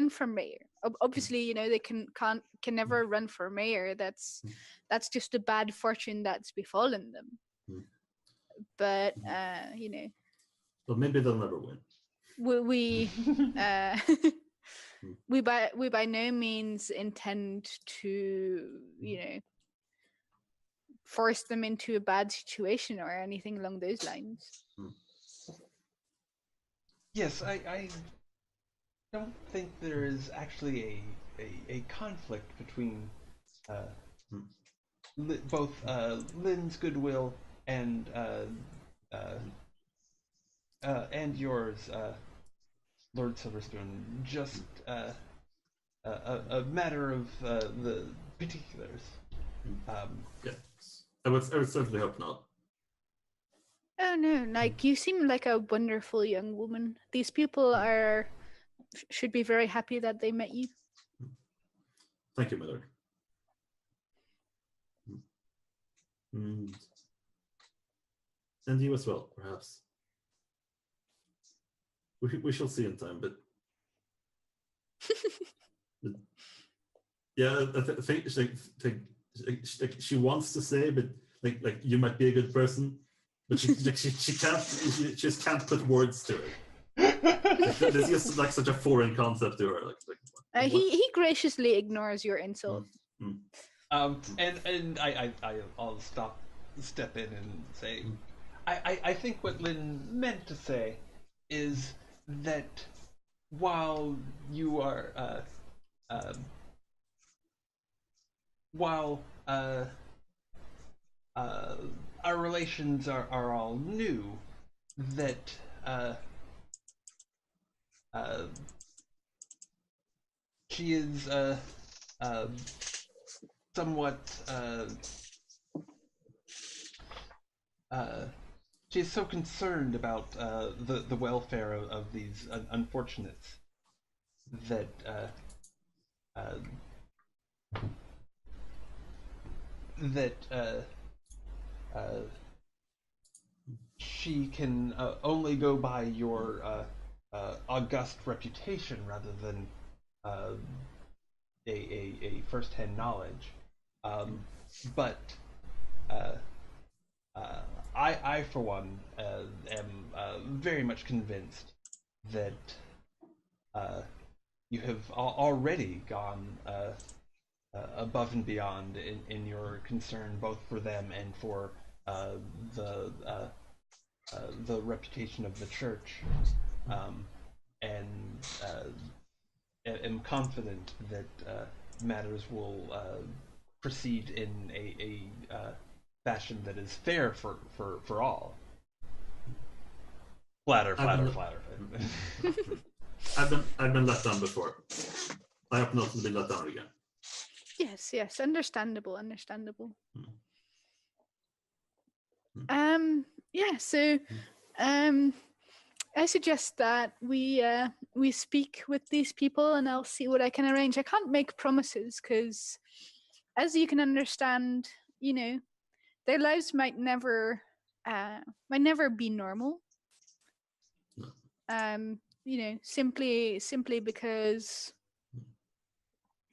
for mayor? Obviously, they can never run for mayor. That's just a bad fortune that's befallen them. But Well, maybe they'll never win. We by no means intend to force them into a bad situation or anything along those lines. Yes, I don't think there is actually a conflict between both Lynn's goodwill and yours, Lord Silverspoon. Just a matter of the particulars. Yes, I would certainly hope not. Oh no, you seem like a wonderful young woman. These people should be very happy that they met you. Thank you, my lord. And you as well, perhaps. We shall see in time, but yeah, I think she wants to say, but like you might be a good person, but she can't. She just can't put words to it. This is just like such a foreign concept to her. He graciously ignores your insult. And I'll step in and say, I think what Lynn meant to say is that while you are while our relations are all new, that she is somewhat she is so concerned about the welfare of these unfortunates that that she can only go by your august reputation rather than a first-hand knowledge. But I, for one, am very much convinced that you have already gone above and beyond in your concern both for them and for the reputation of the church, and am confident that matters will proceed in a fashion that is fair for all. Flatter. I've been let down before. I hope not to be let down again. Yes, understandable. So I suggest that we speak with these people, and I'll see what I can arrange. I can't make promises because, as you can understand, their lives might never be normal. Simply because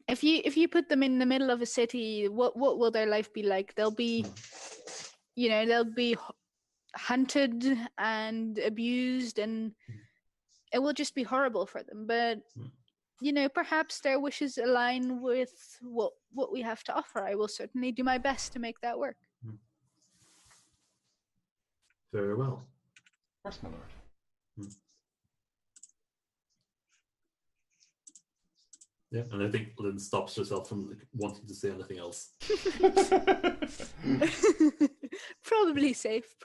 if you put them in the middle of a city, what will their life be like? They'll be hunted and abused, and it will just be horrible for them. But perhaps their wishes align with what we have to offer. I will certainly do my best to make that work. Very well. Of course, my lord. Yeah, and I think Lynn stops herself from wanting to say anything else. Probably safe.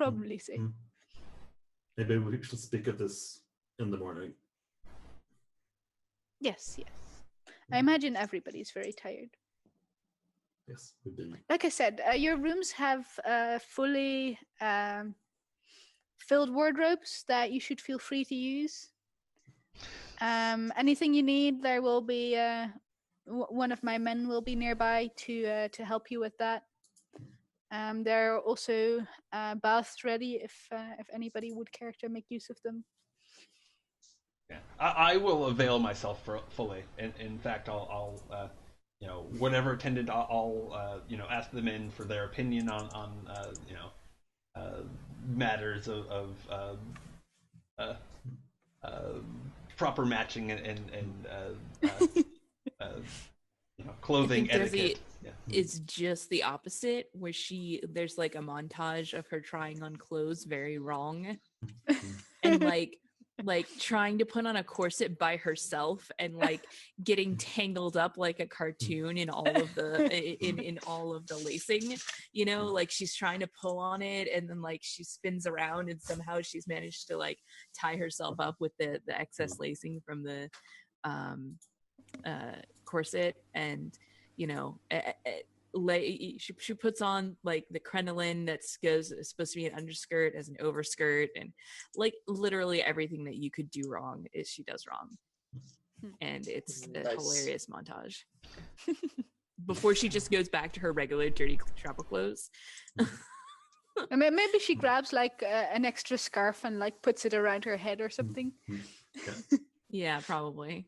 Maybe we should speak of this in the morning. Yes. I imagine everybody's very tired. Yes, we've been. Like I said, your rooms have fully filled wardrobes that you should feel free to use. Anything you need, there will be one of my men will be nearby to help you with that. There are also baths ready if anybody would care to make use of them. Yeah, I will avail myself fully. In fact, I'll whatever attendant, I'll ask them in for their opinion on matters of proper matching and clothing etiquette. It's just the opposite, where there's like a montage of her trying on clothes very wrong, and like trying to put on a corset by herself and like getting tangled up like a cartoon in all of the in all of the lacing, like she's trying to pull on it and then like she spins around and somehow she's managed to like tie herself up with the excess lacing from the corset, and she puts on like the crinoline that's supposed to be an underskirt as an overskirt, and like literally everything that you could do wrong she does wrong, and it's a hilarious montage before she just goes back to her regular dirty travel clothes. I mean, maybe she grabs like an extra scarf and like puts it around her head or something. Yeah, probably.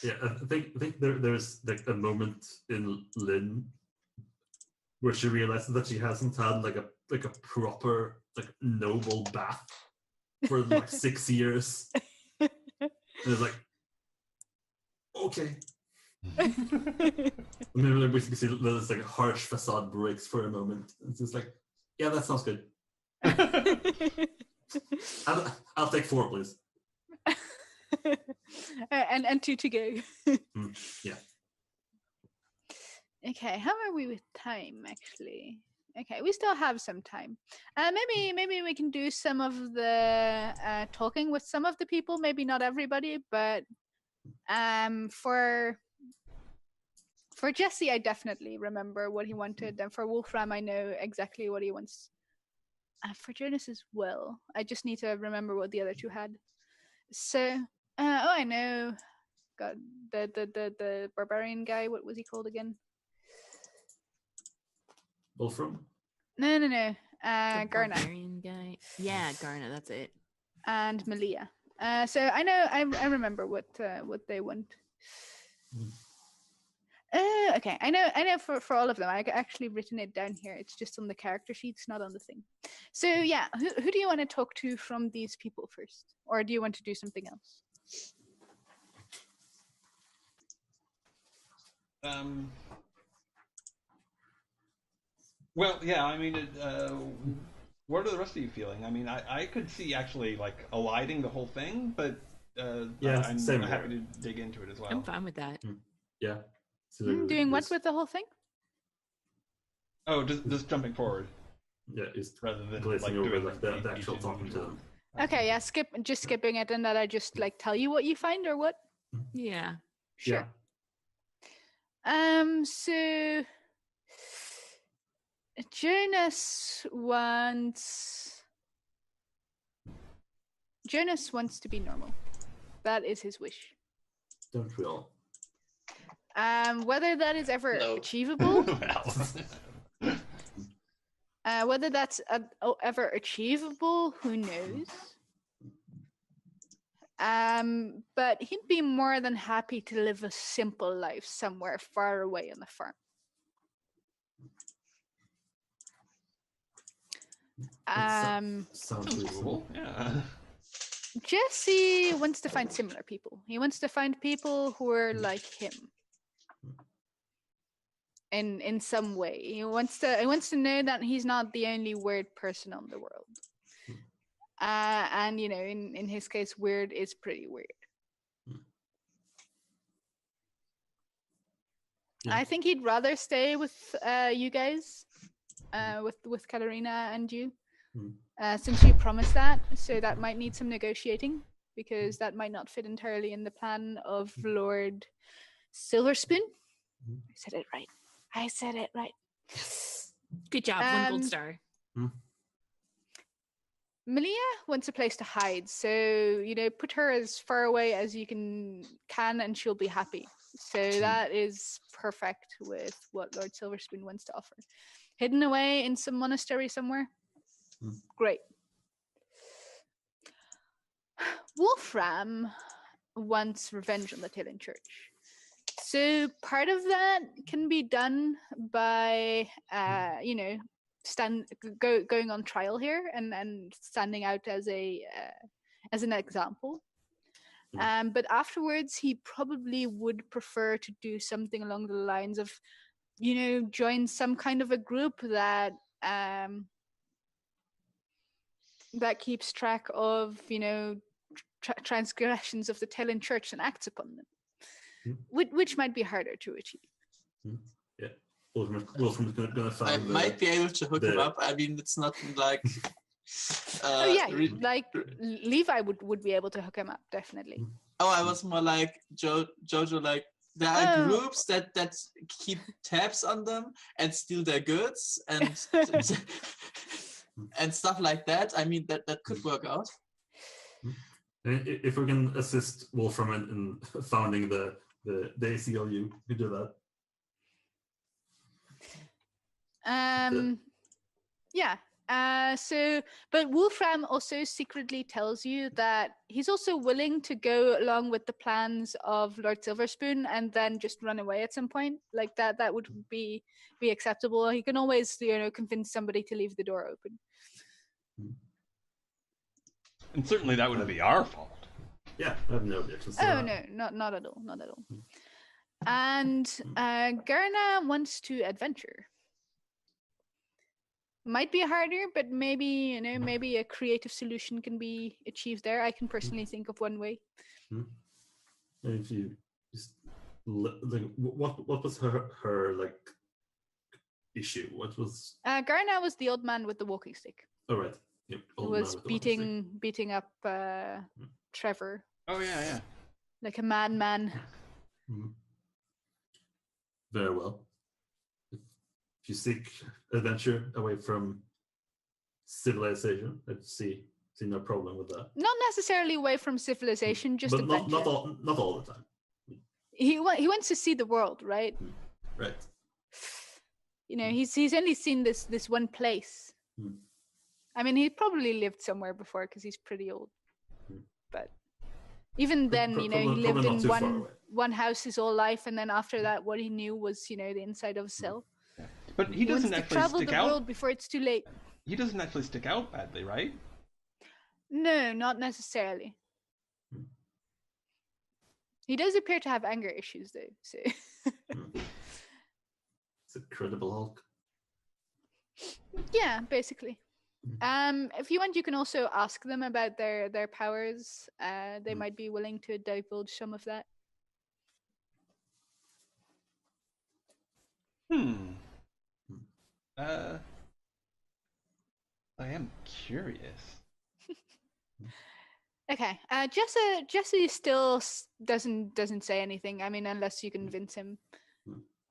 Yeah, I think there's like a moment in Lynn where she realizes that she hasn't had like a proper like noble bath for like 6 years. And it's like, okay, Maybe we can see this like harsh facade breaks for a moment. It's just like, yeah, that sounds good. I'll take 4, please. and 2 to go. Yeah. Okay, how are we with time actually? Okay, we still have some time. Maybe we can do some of the talking with some of the people. Maybe not everybody, but for Jesse, I definitely remember what he wanted, and for Wolfram, I know exactly what he wants. For Jonas as well, I just need to remember what the other 2 had. So, I know. God, the barbarian guy. What was he called again? Wolfram? No. The Garna. barbarian guy. Yeah, Garna. That's it. And Malia. So I know. I remember what they want. Okay. I know. For all of them, I actually written it down here. It's just on the character sheets, not on the thing. So yeah, who do you want to talk to from these people first, or do you want to do something else? Well, yeah. I mean, what are the rest of you feeling? I mean, I could see actually like eliding the whole thing, but Yeah, I'm same happy here. to dig into it as well. I'm fine with that. Yeah. So Doing what with the whole thing? Oh, just jumping forward. Yeah, is rather than glazing like over doing like the actual talking to them. Okay, yeah, skipping it, and that I just like tell you what you find or what? Yeah. Sure. Yeah. So Jonas wants to be normal. That is his wish. Don't we all? Whether that is ever No. achievable, Well, whether that's ever achievable, who knows? But he'd be more than happy to live a simple life somewhere far away on the farm. Sounds reasonable. yeah. Jesse wants to find similar people. He wants to find people who are like him. In some way, he wants to know that he's not the only weird person on the world. And you know, in his case, weird is pretty weird. Yeah. I think he'd rather stay with you guys, with Katarina and you, since you promised that. So that might need some negotiating, because that might not fit entirely in the plan of Lord Silverspoon. I said it right. Good job. 1 gold star. Malia wants a place to hide, so you know, put her as far away as you can, and she'll be happy. So that is perfect with what Lord Silverspoon wants to offer. Hidden away in some monastery somewhere. Great. Wolfram wants revenge on the Talon Church. So part of that can be done by, you know, going on trial here and standing out as an example. But afterwards, he probably would prefer to do something along the lines of, you know, join some kind of a group that that keeps track of, you know, transgressions of the Talon Church and acts upon them. Which might be harder to achieve. Yeah, Wolfram's going to find. I might be able to hook him up. I mean, it's not like. Like Levi would be able to hook him up, definitely. Oh, I was more like Jojo. Like there are groups that keep tabs on them and steal their goods and and stuff like that. I mean, that could work out. If we can assist Wolfram in founding the ACLU, we do that. Yeah. But Wolfram also secretly tells you that he's also willing to go along with the plans of Lord Silverspoon and then just run away at some point. Like that would be acceptable. He can always, you know, convince somebody to leave the door open. And certainly that wouldn't be our fault. Yeah, I have no objections to Oh that. no, not at all. Not at all. And Garna wants to adventure. Might be harder, but maybe maybe a creative solution can be achieved there. I can personally think of one way. And if you just like, what was her like issue? What was? Garna was the old man with the walking stick. Oh right, yep. Who was beating up Trevor. Oh yeah. Like a madman. Very well. If you seek adventure away from civilization, I see no problem with that. Not necessarily away from civilization, just but adventure. not all the time. He wants to see the world, right? Right. He's only seen this one place. I mean, he probably lived somewhere before because he's pretty old. But even then, he lived in one house his whole life, and then after that, what he knew was, the inside of a cell. Yeah. But he doesn't wants to actually travel stick the out. world before it's too late. He doesn't actually stick out badly, right? No, not necessarily. He does appear to have anger issues, though. So. It's a credible Hulk. Yeah, basically. If you want, you can also ask them about their powers. They might be willing to divulge some of that. I am curious. Okay. Jesse still doesn't say anything. I mean, unless you convince him.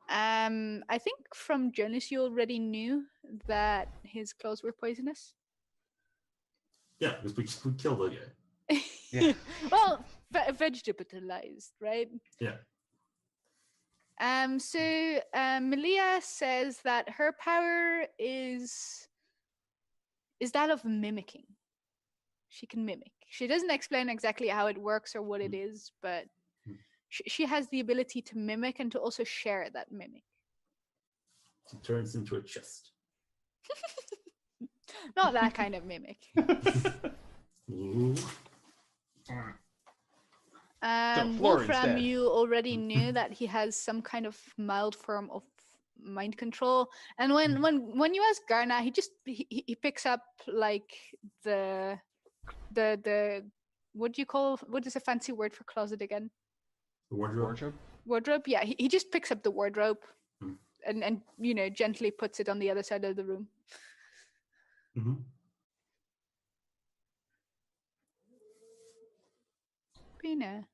I think from Jonas you already knew that his claws were poisonous. Yeah, because we killed the guy. Yeah. Well, vegetabilized, right? Yeah. So Melia says that her power is that of mimicking. She can mimic. She doesn't explain exactly how it works or what it is, but she has the ability to mimic and to also share that mimic. She turns into a chest. Not that kind of mimic. Wolfram, you already knew that he has some kind of mild form of mind control, and when you ask Garna, he picks up like the what is a fancy word for closet again? Wardrobe. Yeah, he just picks up the wardrobe and gently puts it on the other side of the room. Pina.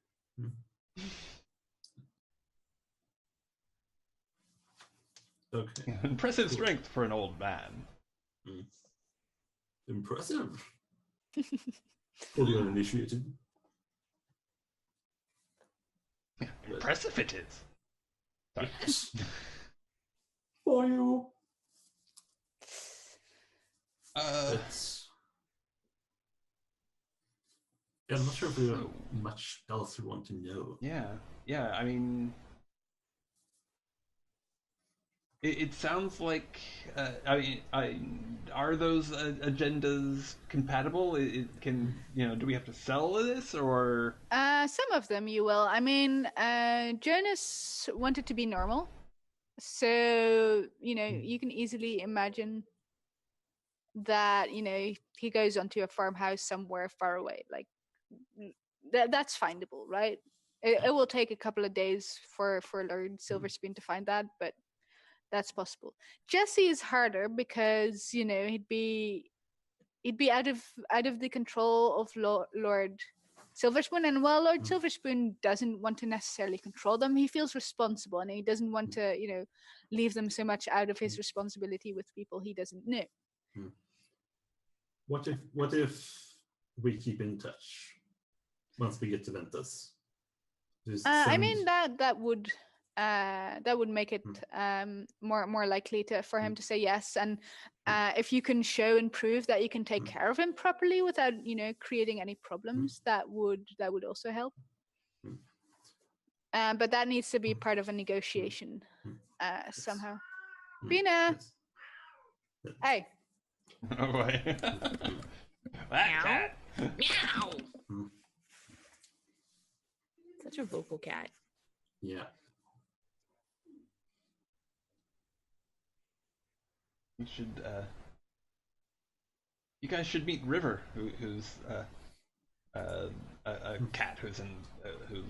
Okay. Impressive strength for an old man. Impressive. Fully uninitiated. Yeah, impressive it is. Sorry. Yes. For you. I'm not sure if we have much else we want to know. Yeah. I mean, it sounds like. Are those agendas compatible? Do we have to sell this or? Some of them you will. I mean, Jonas wanted to be normal, so you can easily imagine that he goes onto a farmhouse somewhere far away. Like that's findable, right? It will take a couple of days for Lord Silverspoon to find that, but that's possible. Jesse is harder because he'd be out of the control of Lord Silverspoon, and while Lord Silverspoon doesn't want to necessarily control them, he feels responsible, and he doesn't want to leave them so much out of his responsibility with people he doesn't know. What if we keep in touch once we get to Ventus? I mean that would make it more likely for him to say yes, and if you can show and prove that you can take care of him properly without creating any problems, that would also help. But that needs to be part of a negotiation somehow. Bina, hey. Oh boy. Meow. Meow. Such a vocal cat. Yeah. you guys should meet River, who's a cat who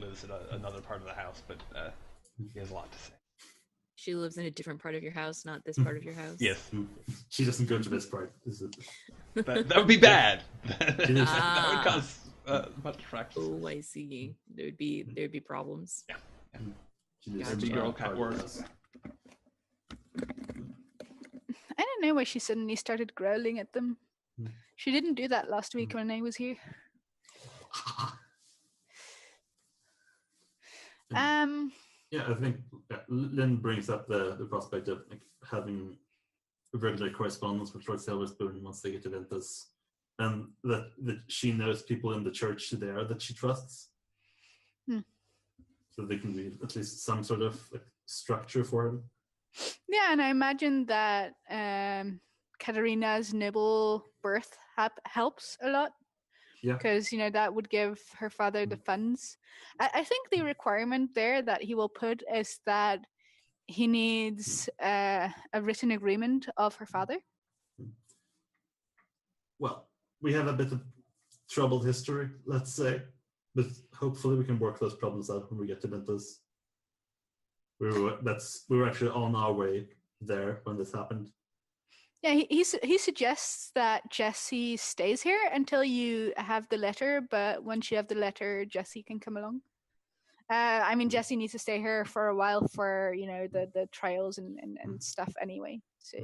lives in another part of the house, but he has a lot to say. She lives in a different part of your house, not this part of your house. Yes, She doesn't go to this part. Is it? that would be bad. that would Ah. cause much fractures. Oh, I see. There'd be problems. Yeah. She lives Gotcha. in Girl part cat of the wars. house. I don't know why she suddenly started growling at them. She didn't do that last week when I was here. Yeah, I think Lynn brings up the prospect of like, having regular correspondence with Lord Silverspoon once they get to Ventus, and that she knows people in the church there that she trusts, so there can be at least some sort of like, structure for him. Yeah, and I imagine that Katarina's noble birth helps a lot. Yeah. Because, that would give her father the funds. I think the requirement there that he will put is that he needs a written agreement of her father. Well, we have a bit of troubled history, let's say, but hopefully we can work those problems out when we get to Ventus. We were actually on our way there when this happened. Yeah, he suggests that Jessie stays here until you have the letter, but once you have the letter, Jessie can come along. I mean, Jessie needs to stay here for a while for, the trials and stuff anyway. So.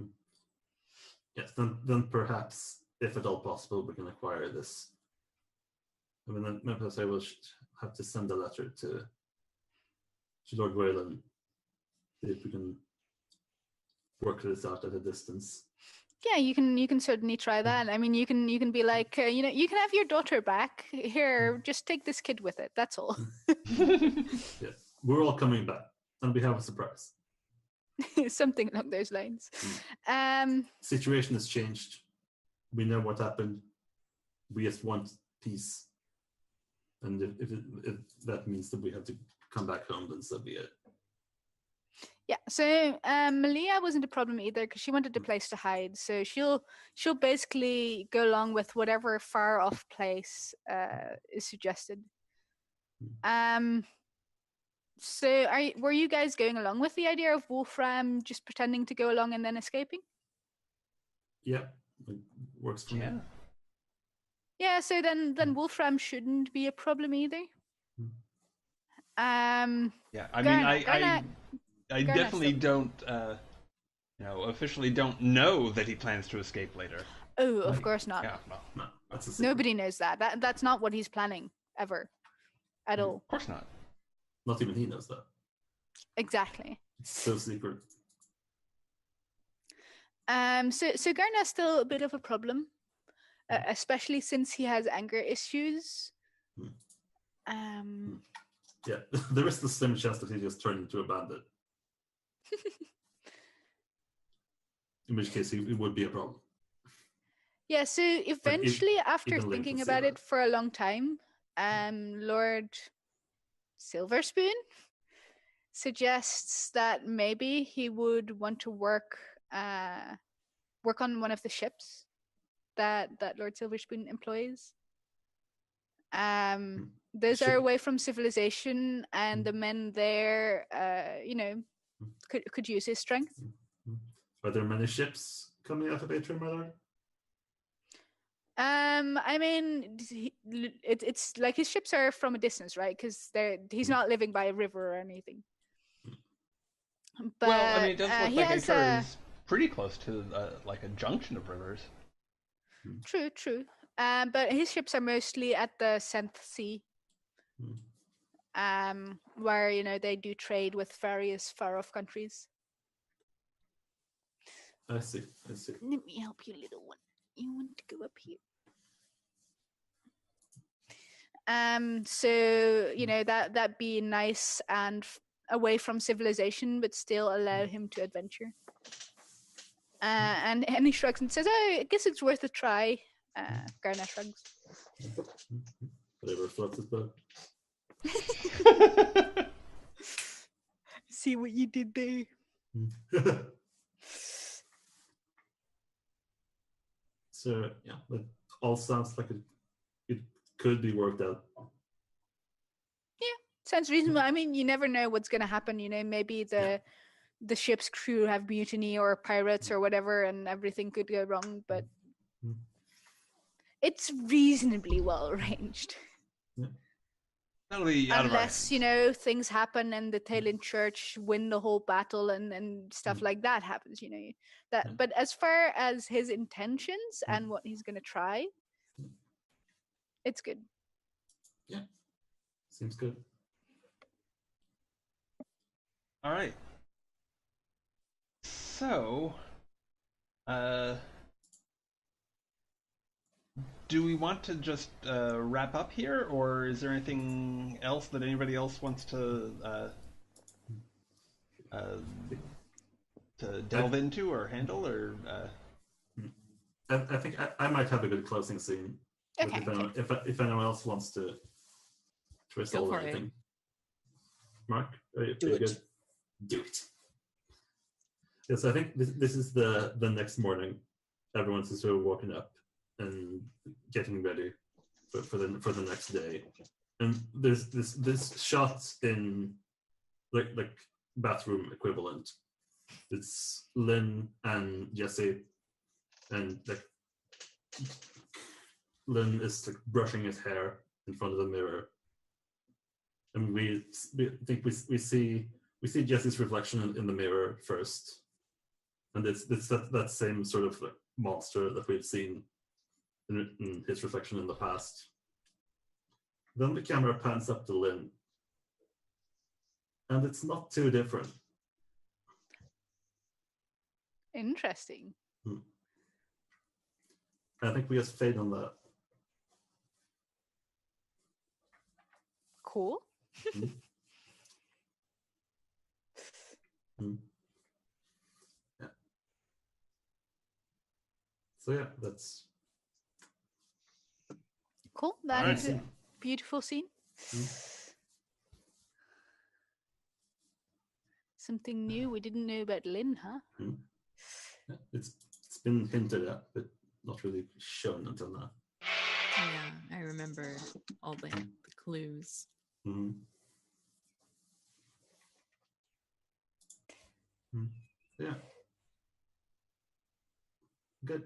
Yes, then perhaps, if at all possible, we can acquire this. I mean, then perhaps I will have to send a letter to Lord Wayland, see if we can work this out at a distance. Yeah, you can certainly try that. I mean, you can be like, you can have your daughter back. Here, just take this kid with it. That's all. Yeah, we're all coming back, and we have a surprise. Something along those lines. Situation has changed. We know what happened. We just want peace, and if that means that we have to come back home, then so be it. Yeah, so Malia wasn't a problem either because she wanted a place to hide. So she'll basically go along with whatever far off place is suggested. So were you guys going along with the idea of Wolfram just pretending to go along and then escaping? Yeah, it works for me. Yeah, so then Wolfram shouldn't be a problem either. Yeah, I mean, I definitely don't, officially don't know that he plans to escape later. Oh, of course not. Yeah, well, No, that's a secret. Nobody knows that. That's not what he's planning ever, at all. of course not. Not even he knows that. Exactly. It's so secret. So Garna's still a bit of a problem, especially since he has anger issues. Yeah, there is the slim chance that he just turned into a bandit. In which case, it would be a problem. Yeah, so eventually, after even thinking Link about will see it for a long time, Lord Silverspoon suggests that maybe he would want to work on one of the ships that Lord Silverspoon employs. Those are away from civilization, and the men there, could use his strength. Are there many ships coming out of Atrium, my lord? I mean, it's like his ships are from a distance, right? Because he's not living by a river or anything. But Well, I mean, it does look he like has Atur is pretty close to like a junction of rivers. True. But his ships are mostly at the Seventh Sea, where they do trade with various far-off countries. I see. Let me help you, little one. You want to go up here. So that be nice and away from civilization, but still allow him to adventure. And he shrugs and says, "Oh, I guess it's worth a try." Garna shrugs. Whatever floats his boat. See what you did there. So yeah, it all sounds like it could be worked out. Sounds reasonable. I mean, you never know what's going to happen. You know, maybe the ship's crew have mutiny or pirates or whatever, and everything could go wrong. But Mm. it's reasonably well arranged. That'll be out of our Unless, hands. you know, things happen and the Talon Church win the whole battle and stuff like that happens, you know. That, but as far as his intentions and what he's going to try, it's good. Yeah, seems good. All right. So, do we want to just wrap up here, or is there anything else that anybody else wants to delve into or handle, or? I think I might have a good closing scene. Okay. If anyone else wants to resolve for it. anything. Mark, are you Do it. good? Do it. Yes, I think this is the next morning. Everyone's just sort of walking up and getting ready for the next day. And there's this shot in like bathroom equivalent. It's Lynn and Jesse, and like Lynn is like brushing his hair in front of the mirror, and we think we see Jesse's reflection in the mirror first, and it's that same sort of like monster that we've seen in his reflection in the past. Then the camera pans up to Lynn, and it's not too different. Interesting. I think we just fade on that. Cool. Yeah. So yeah, that's Cool. That Alright. is a beautiful scene. Something new we didn't know about Lynn, huh? yeah, it's been hinted at, but not really shown until now. Yeah, I remember all the clues. Yeah. Good.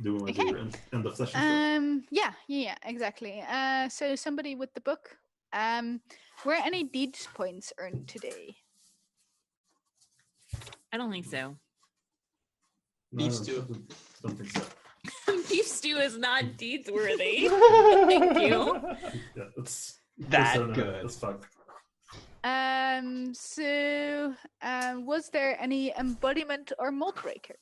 Do we want to Okay. do end of session stuff? Yeah, exactly. So somebody with the book. Were any deeds points earned today? I don't think so. No, Beef stew. don't think so. Beef stew is not deeds worthy. Thank you. Yeah, that's That persona, good. That's fun. Was there any embodiment or mold breaker?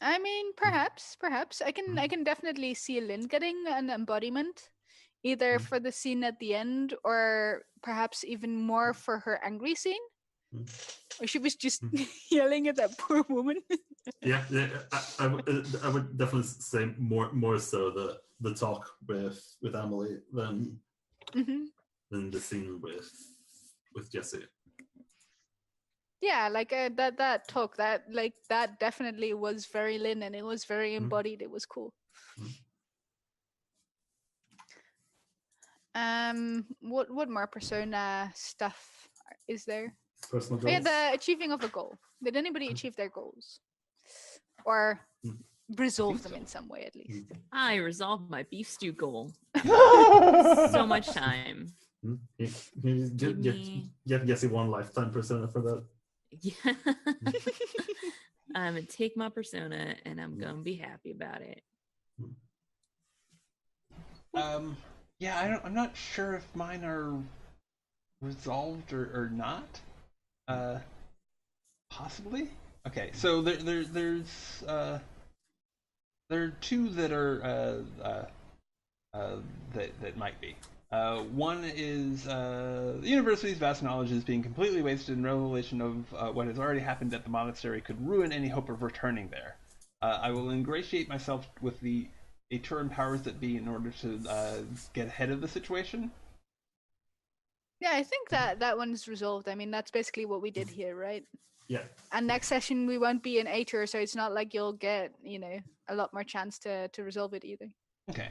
I mean, perhaps. I can definitely see Lynn getting an embodiment, either for the scene at the end, or perhaps even more for her angry scene. Or she was just yelling at that poor woman. Yeah, I would definitely say more so the talk with Emily than the scene with Jesse. Yeah, like that talk, that definitely was very Lynn, and it was very embodied. It was cool. What more persona stuff is there? Personal Oh, yeah, goals. the achieving of a goal. Did anybody achieve their goals, or resolve them in some way at least? I resolved my beef stew goal. So much time. Get Jesse one lifetime persona for that. Yeah. I'm gonna take my persona and I'm gonna be happy about it. Yeah, I'm not sure if mine are resolved or not. Possibly. Okay, so there are two that are that might be. One is the university's vast knowledge is being completely wasted, and revelation of what has already happened at the monastery could ruin any hope of returning there. I will ingratiate myself with the Aturan powers that be in order to get ahead of the situation. Yeah, I think that one's resolved. I mean, that's basically what we did here, right? Yeah. And next session we won't be in Aether, so it's not like you'll get, a lot more chance to resolve it either. Okay.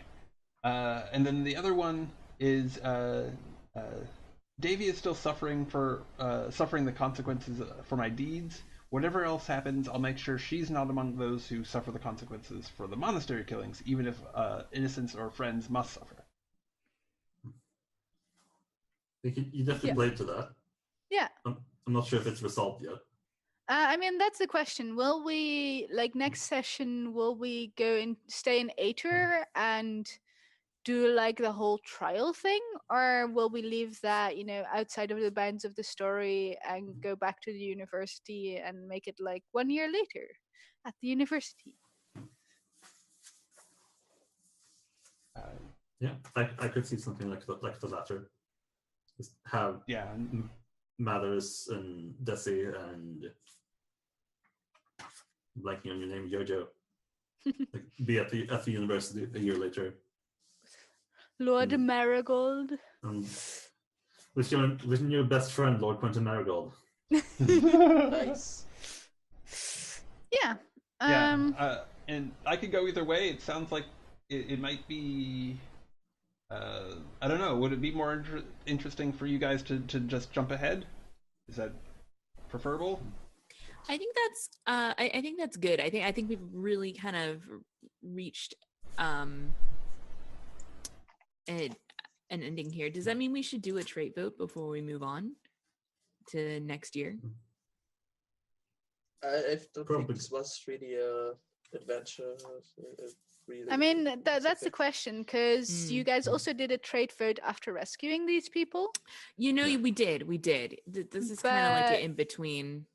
And then the other one is Davy is still suffering the consequences for my deeds. Whatever else happens, I'll make sure she's not among those who suffer the consequences for the monastery killings, even if innocents or friends must suffer. You definitely played to that. Yeah. I'm not sure if it's resolved yet. I mean, that's the question. Will we, next session, will we go and stay in Aether and do, the whole trial thing? Or will we leave that, outside of the bounds of the story and go back to the university and make it, 1 year later at the university? Yeah, I could see something like the latter. Just have Mathers and Desi and blanking on your name, Jojo, be at the university a year later. Lord Marigold. With your best friend, Lord Quentin Marigold. Nice. Yeah. And I could go either way. It sounds like it might be. I don't know. Would it be more interesting for you guys to just jump ahead? Is that preferable? I think that's. I think that's good. I think we've really kind of reached an ending here. Does that mean we should do a trait vote before we move on to next year? I don't think this was really a adventure. Really, I mean, that's the question, because you guys also did a trait vote after rescuing these people. We did. This is kind of like an in-between.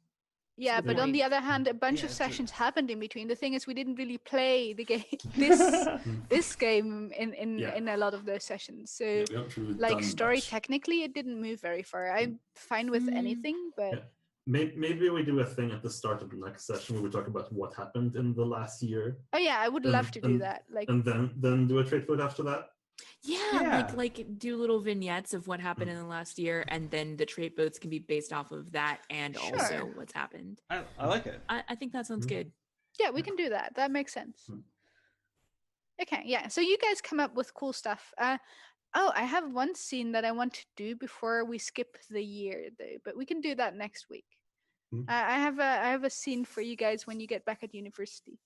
Yeah, but on the other hand, a bunch of sessions happened in between. The thing is, we didn't really play the game, this game in a lot of those sessions. So, story technically, it didn't move very far. I'm fine with anything, but. Yeah. Maybe we do a thing at the start of the next session where we talk about what happened in the last year. Oh yeah, I would love to do that. And then do a trait vote after that. Yeah, like do little vignettes of what happened in the last year, and then the trait votes can be based off of that and also what's happened. I like it. I think that sounds good. Yeah, we can do that. That makes sense. Okay, yeah. So you guys come up with cool stuff. I have one scene that I want to do before we skip the year, though. But we can do that next week. I have a scene for you guys when you get back at university.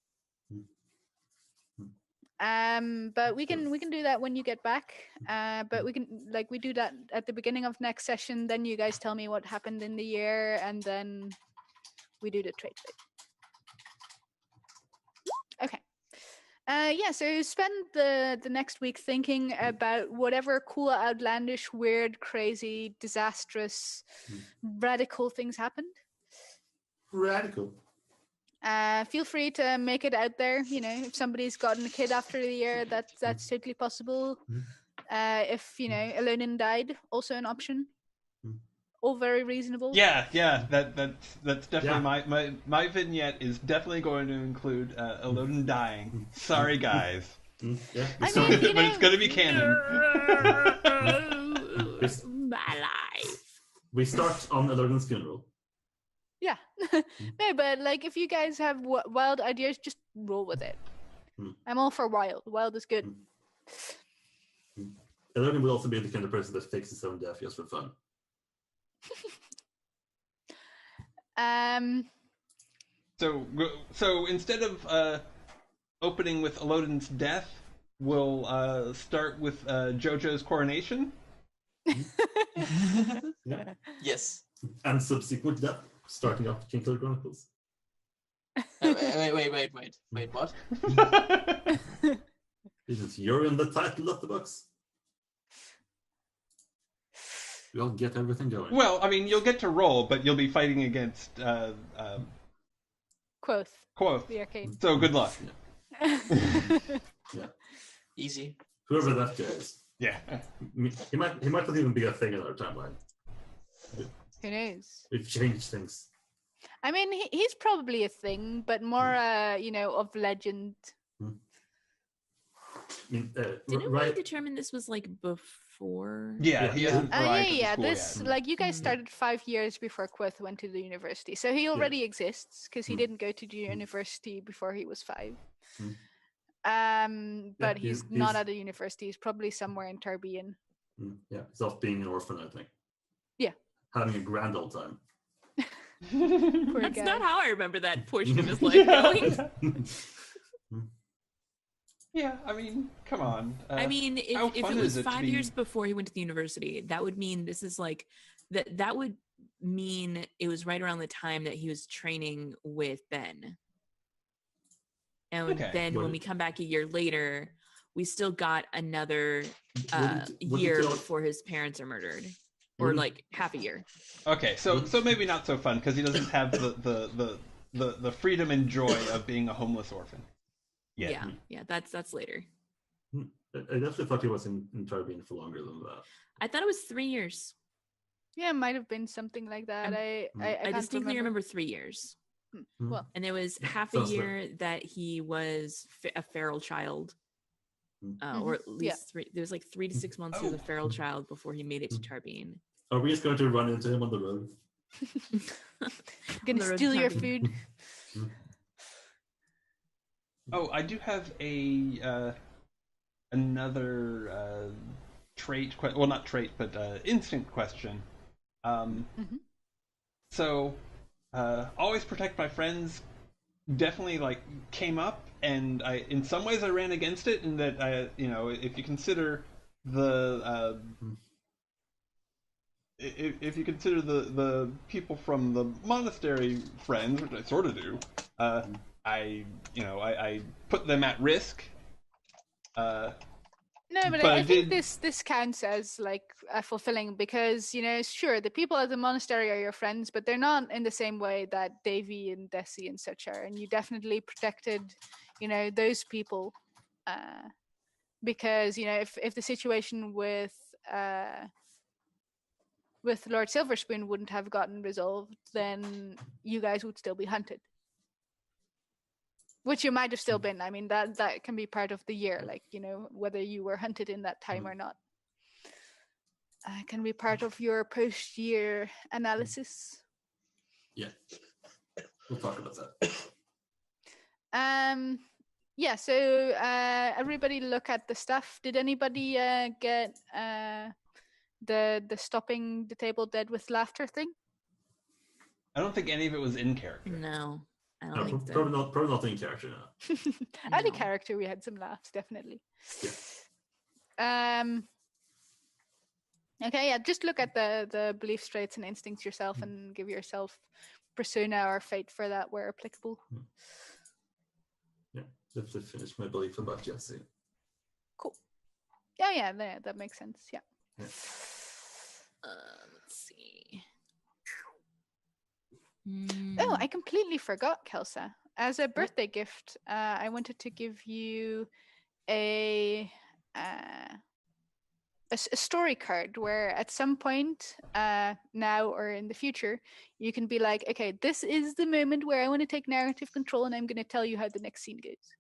But we can do that when you get back. But we can we do that at the beginning of next session. Then you guys tell me what happened in the year, and then we do the trait vote. Okay. So spend the next week thinking about whatever cool, outlandish, weird, crazy, disastrous, radical things happened. Radical. Feel free to make it out there. If somebody's gotten a kid after the year, that's totally possible. If Alonin died, also an option. All very reasonable. Yeah. That's definitely my vignette is definitely going to include Alonin dying. Sorry, guys. Yeah. But it's going to be canon. My life. We start on Alonin's funeral. Yeah. No, but if you guys have wild ideas, just roll with it. I'm all for wild. Wild is good. Alonin will also be the kind of person that fakes his own death just for fun. So instead of opening with Alonin's death, we'll start with Jojo's coronation. Yeah. Yes. And subsequent death, starting off the Kingkiller Chronicles. Wait, what? You're in the title of the books. We'll get everything going. Well, I mean, you'll get to roll, but you'll be fighting against Quoth. The arcade. So good luck. Yeah. Easy. Whoever that guy is. Yeah. He might not even be a thing in our timeline. Who knows? We've changed things. I mean, he's probably a thing, but more, of legend. I mean, Didn't we determine this was 4. Yeah, Yeah. he hasn't Yeah, arrived yeah. at the school This yet. like you guys Mm. started 5 years before Quith went to the university, so he already exists because he Mm. didn't go to the university before he was 5. Mm. But Yeah, he's not at a university. He's probably somewhere in Tarbean. Yeah, he's off being an orphan, I think. Yeah. Having a grand old time. Poor That's guy. not how I remember that portion of his life going. Yeah, I mean, come on. I mean, how if it fun was is it to 5 be- years before he went to the university, that would mean this is like that would mean it was right around the time that he was training with Ben. And Okay. then What when did- we come back a year later, we still got another What did you year tell- before his parents are murdered, What or did- like half a year. Okay, so maybe not so fun because he doesn't have the freedom and joy of being a homeless orphan. Yeah, yeah, that's later. I definitely thought he was in Tarbean for longer than that. I thought it was 3 years. Yeah, it might have been something like that. I I can't distinctly remember 3 years. Well, And there was half a Sounds fair. year that he was a feral child, or at least 3. There was like 3 to 6 months he was a feral child before he made it to Tarbean. Are we just going to run into him on the road? gonna the road steal your Tarbean. food. Oh, I do have a another trait. Well, not trait, but instinct question. So, always protect my friends. Definitely, like, came up, and in some ways, I ran against it. In that, if you consider the if you consider the people from the monastery friends, which I sort of do, I put them at risk. No, but But I I think did- this counts as like fulfilling because sure the people at the monastery are your friends, but they're not in the same way that Davy and Desi and such are, and you definitely protected, those people, because if the situation with Lord Silverspoon wouldn't have gotten resolved, then you guys would still be hunted. Which you might have still been. I mean, that can be part of the year, like, whether you were hunted in that time or not. Can be part of your post-year analysis. Yeah. We'll talk about that. Yeah, so everybody look at the stuff. Did anybody get the stopping the table dead with laughter thing? I don't think any of it was in character. No, I don't No, think so. probably not in character now. Any No. character, we had some laughs, definitely. Yeah. Okay, yeah, just look at the beliefs, traits, and instincts yourself and give yourself persona or fate for that where applicable. Yeah. Just to finish my belief about Jesse. Cool. Yeah, that makes sense. Yeah. Yeah. Let's see. Oh, I completely forgot, Kelsa. As a birthday gift, I wanted to give you a story card where at some point now or in the future you can be like, okay, this is the moment where I want to take narrative control and I'm going to tell you how the next scene goes.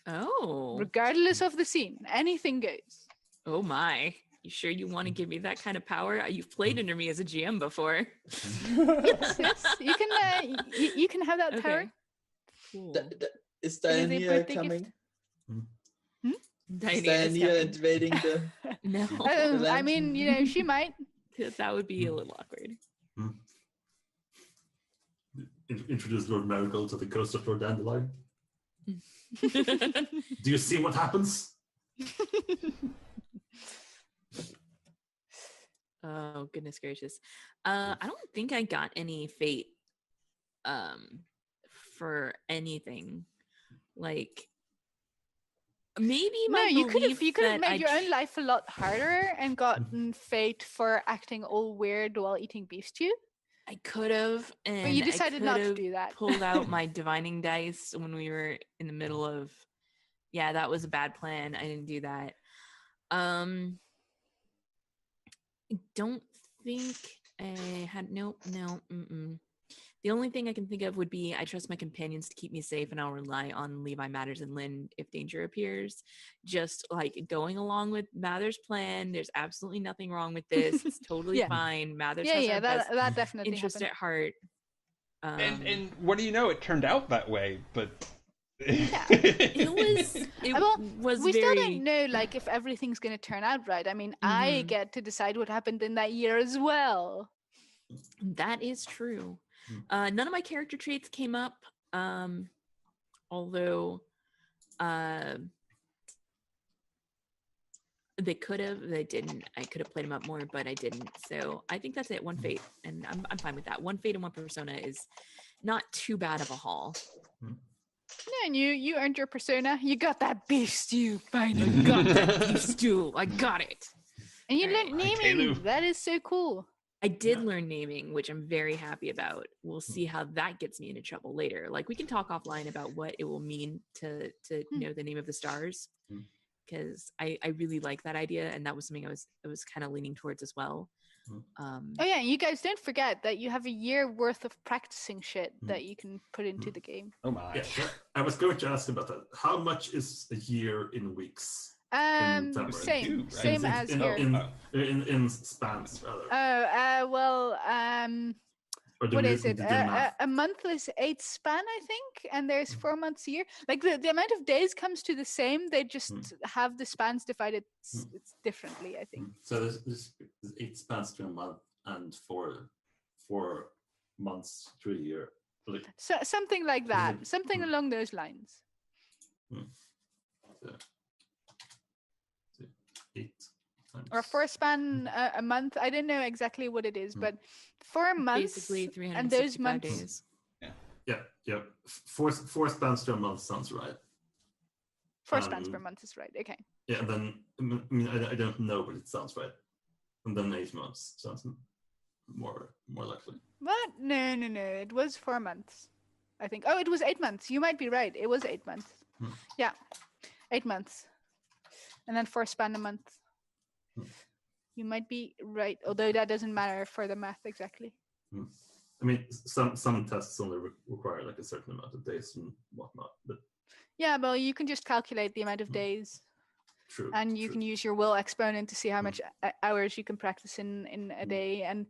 Oh. Regardless of the scene, anything goes. Oh my. You sure you want to give me that kind of power? You've played under me as a GM before. Yes, you can you can have that power. Okay. Cool. Is It is a Diana birthday coming? gift. Is Diana's Diana coming. invading the... No. I mean, she might. That would be a little awkward. Introduce Lord Marigold to the ghost of Lord Dandelion. Do you see what happens? Oh, goodness gracious. I don't think I got any fate for anything. Like, maybe No, my you could have belief made that your own life a lot harder and gotten fate for acting all weird while eating beef stew. I could have, and But you decided I not to could've do that. pulled out my divining dice when we were in the middle of. Yeah, that was a bad plan. I didn't do that. I don't think I had no. The only thing I can think of would be I trust my companions to keep me safe, and I'll rely on Levi, Matters, and Lynn if danger appears. Just like going along with Mather's plan. There's absolutely nothing wrong with this. It's totally Yeah. fine. Mathers Yeah, has yeah, our that best that definitely interest happened. at heart. And what do you know? It turned out that way, but It was we very... still don't know like if everything's going to turn out right. I mean, I get to decide what happened in that year as well. That is true. None of my character traits came up, although they could have. They didn't. I could have played them up more, but I didn't. So I think that's it. One fate, and I'm fine with that. One fate and one persona is not too bad of a haul. Yeah, and you earned your persona. You got that beef stew finally. Got that beef stew. I got it. And you All learned right. naming. Telu. That is so cool. I did learn naming, which I'm very happy about. We'll see how that gets me into trouble later. Like we can talk offline about what it will mean to know the name of the stars, because I really like that idea, and that was something I was kind of leaning towards as well. Oh yeah, you guys don't forget that you have a year worth of practicing shit that you can put into the game. Oh my. Yeah, I was going to ask about that. How much is a year in weeks? In February? Same, Right? same as here. In spans, rather. Or do What we is it? need to do math? A month is 8 span, I think, and there's 4 months a year. Like the amount of days comes to the same. They just have the spans divided it's differently, I think. So there's 8 spans to a month and 4 months to a year. Like, So something like that, something along those lines. so 8 times. Or 4 span a month. I don't know exactly what it is, but 4 months Basically, and those 365 months. days. Yeah. 4 spans to a month sounds right. 4 spans per month is right. Okay. Yeah, and then I mean I don't know, but it sounds right. And then 8 months sounds more likely. What? No. It was 4 months, I think. Oh, it was 8 months. You might be right. It was 8 months. Yeah, 8 months, and then 4 span a month. You might be right, although that doesn't matter for the math exactly. I mean, some tests only require like a certain amount of days and whatnot, but Yeah, well, you can just calculate the amount of days, true. and you can use your will exponent to see how much hours you can practice in a day. And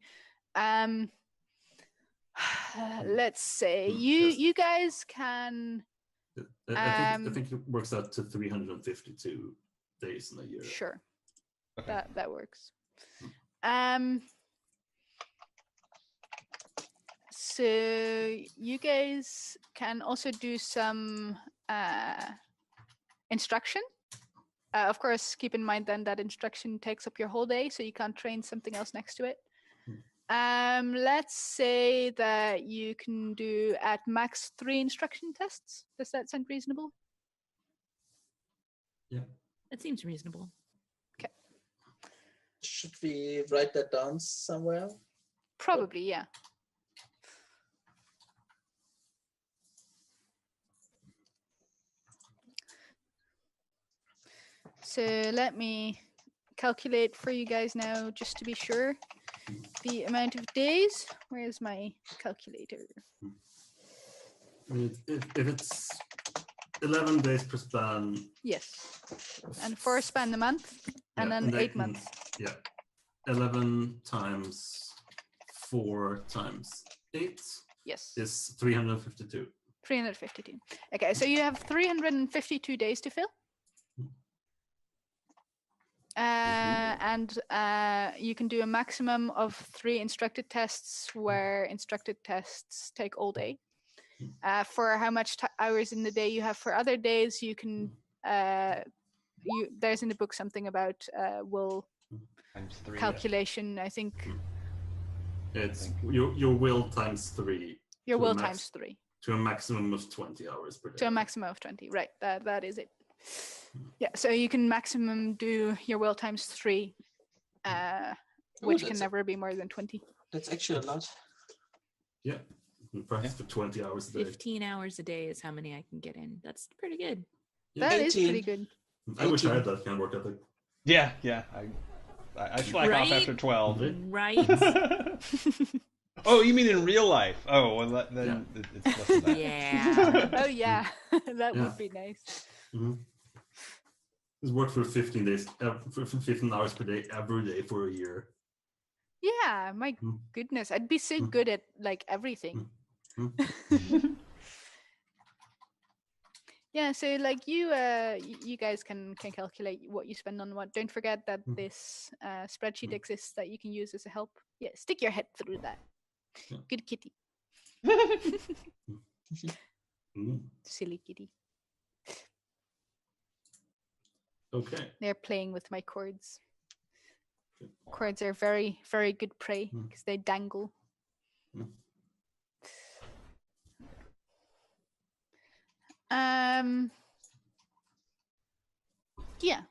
let's say you guys can. I think it works out to 352 days in a year. Sure, Okay. that works. So you guys can also do some instruction. Of course, keep in mind then that instruction takes up your whole day, so you can't train something else next to it. Let's say that you can do at max 3 instruction tests. Does that sound reasonable? Yeah. That seems reasonable. Okay. Should we write that down somewhere? Probably, yeah. So let me calculate for you guys now, just to be sure. The amount of days. Where's my calculator? I mean, if it's 11 days per span. Yes. And 4 span a month, and then 8 months. Yeah. 11 times 4 times 8 Yes. is 352. 352. Okay, so you have 352 days to fill. And you can do a maximum of 3 instructed tests, where instructed tests take all day. For how much hours in the day you have for other days, you can. There's in the book something about will Times 3. calculation. I think It's your will times 3. your to will a max- times 3 to a maximum of 20 hours per day. to a maximum of 20. Right. That is it. Yeah. So you can maximum do your will times 3, which can that's- never be more than 20. That's actually a lot. Yeah. And practice for 20 hours a day. 15 hours a day is how many I can get in. That's pretty good. Yeah. That is 18. pretty good. I wish I had that kind of work ethic. Yeah. I slack off Right? after 12. Right? Oh, you mean in real life? Oh, well, then it's less than that. Yeah. Oh yeah, that Yeah. would be nice. Mm-hmm. He's worked for 15 days, for 15 hours per day, every day for a year. Yeah, my Mm. goodness, I'd be so Mm. good at like everything. Mm. Yeah, so like you guys can calculate what you spend on what. Don't forget that this spreadsheet exists that you can use as a help. Yeah, stick your head through that. Yeah. Good kitty. Mm. Silly kitty. Okay. They're playing with my cords. Cords are very, very good prey because they dangle. Mm. Yeah.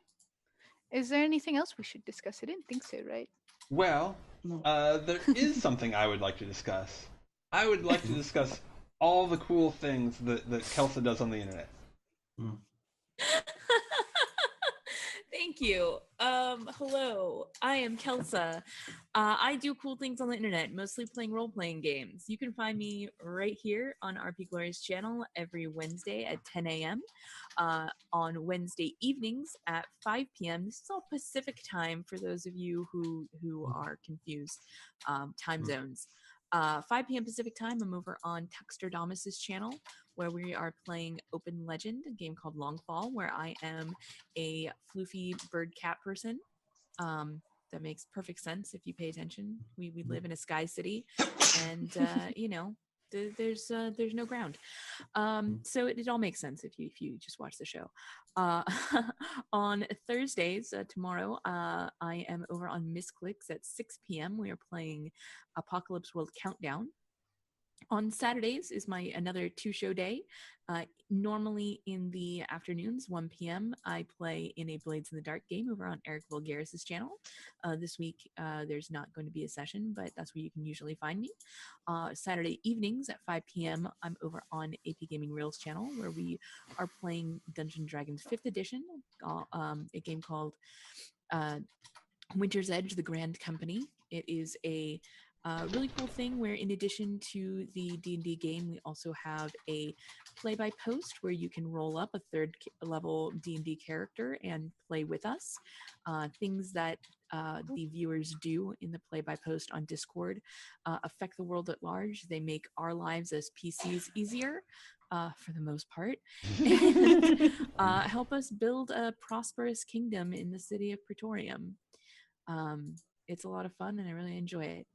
Is there anything else we should discuss? I didn't think so, right? Well, No. there is something I would like to discuss. I would like to discuss all the cool things that Kelsa does on the internet. Mm. Thank you. Hello, I am Kelsa. I do cool things on the internet, mostly playing role-playing games. You can find me right here on RPGlory's channel every Wednesday at 10 a.m. On Wednesday evenings at 5 p.m. This is all Pacific time for those of you who are confused. Time zones. 5 p.m. Pacific time, I'm over on Tuxterdamus's channel, where we are playing Open Legend, a game called Longfall, where I am a floofy bird cat person. That makes perfect sense if you pay attention. We live in a sky city, and you know, there's no ground. So it all makes sense if you just watch the show. On Thursdays, tomorrow, I am over on Misclicks at 6 p.m. We are playing Apocalypse World Countdown. On Saturdays is my another 2-show day. Normally in the afternoons, 1 p.m., I play in a Blades in the Dark game over on Eric Vulgaris' channel. This week, there's not going to be a session, but that's where you can usually find me. Saturday evenings at 5 p.m., I'm over on AP Gaming Reels channel, where we are playing Dungeons & Dragons 5th edition, a game called Winter's Edge, The Grand Company. It is a really cool thing where in addition to the D&D game, we also have a play-by-post where you can roll up a third level D&D character and play with us. Things that the viewers do in the play-by-post on Discord affect the world at large. They make our lives as PCs easier. For the most part, and help us build a prosperous kingdom in the city of Praetorium. It's a lot of fun and I really enjoy it.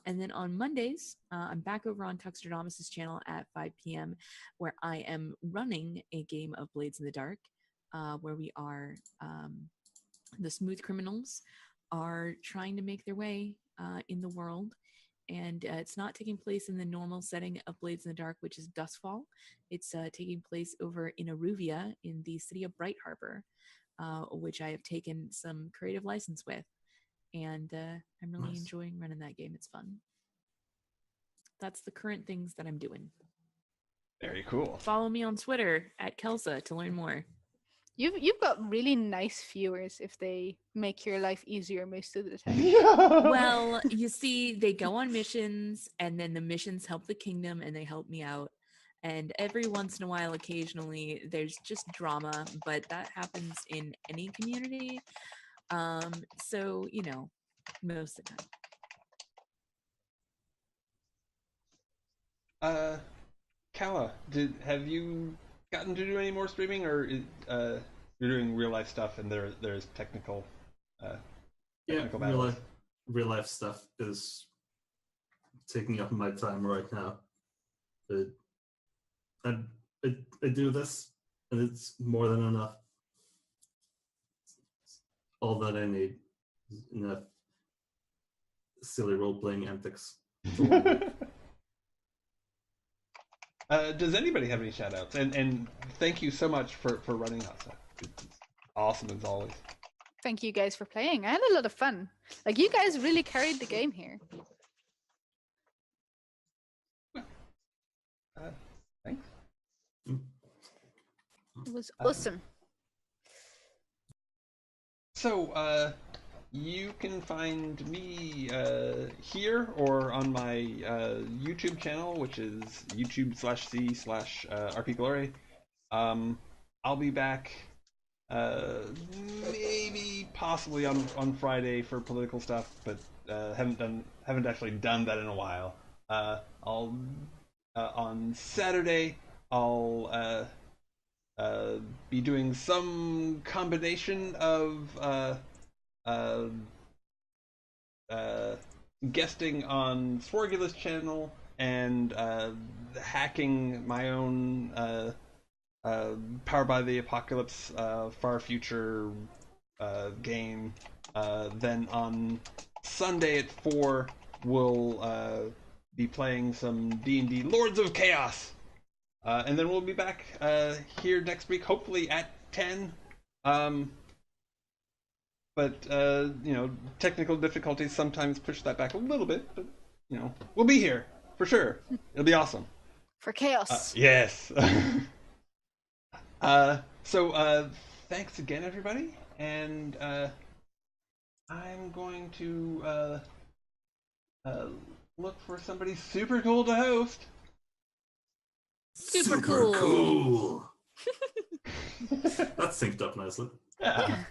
And then on Mondays, I'm back over on Tuxterdamus's channel at 5 p.m. where I am running a game of Blades in the Dark, where we are, the smooth criminals are trying to make their way in the world. And it's not taking place in the normal setting of Blades in the Dark, which is Dustfall. It's taking place over in Aruvia in the city of Bright Harbor, which I have taken some creative license with. And I'm really enjoying running that game. It's fun. That's the current things that I'm doing. Very cool. Follow me on Twitter at Kelsa to learn more. You've got really nice viewers if they make your life easier most of the time. Well, you see, they go on missions, and then the missions help the kingdom, and they help me out. And every once in a while, occasionally, there's just drama, but that happens in any community. So, you know, most of the time. Kawa, have you gotten to do any more streaming, or you're doing real life stuff and there's technical battles? Real life stuff is taking up my time right now. But I do this, and it's more than enough. All that I need is enough silly role-playing antics. Does anybody have any shout outs? And thank you so much for running that. It's awesome as always. Thank you guys for playing. I had a lot of fun. Like, you guys really carried the game here. Thanks. It was awesome. So, you can find me here or on my YouTube channel, which is youtube.com/c/RPGlory. I'll be back maybe possibly on Friday for political stuff, but haven't actually done that in a while. I'll on Saturday I'll be doing some combination of guesting on Swargula's channel and hacking my own Powered by the Apocalypse far future game. Then on Sunday at 4 we'll be playing some D&D Lords of Chaos. And then we'll be back here next week, hopefully at 10. But technical difficulties sometimes push that back a little bit. But we'll be here for sure. It'll be awesome. For chaos. Yes. So thanks again, everybody, and I'm going to look for somebody super cool to host. Super cool. That's synced up nicely. Yeah.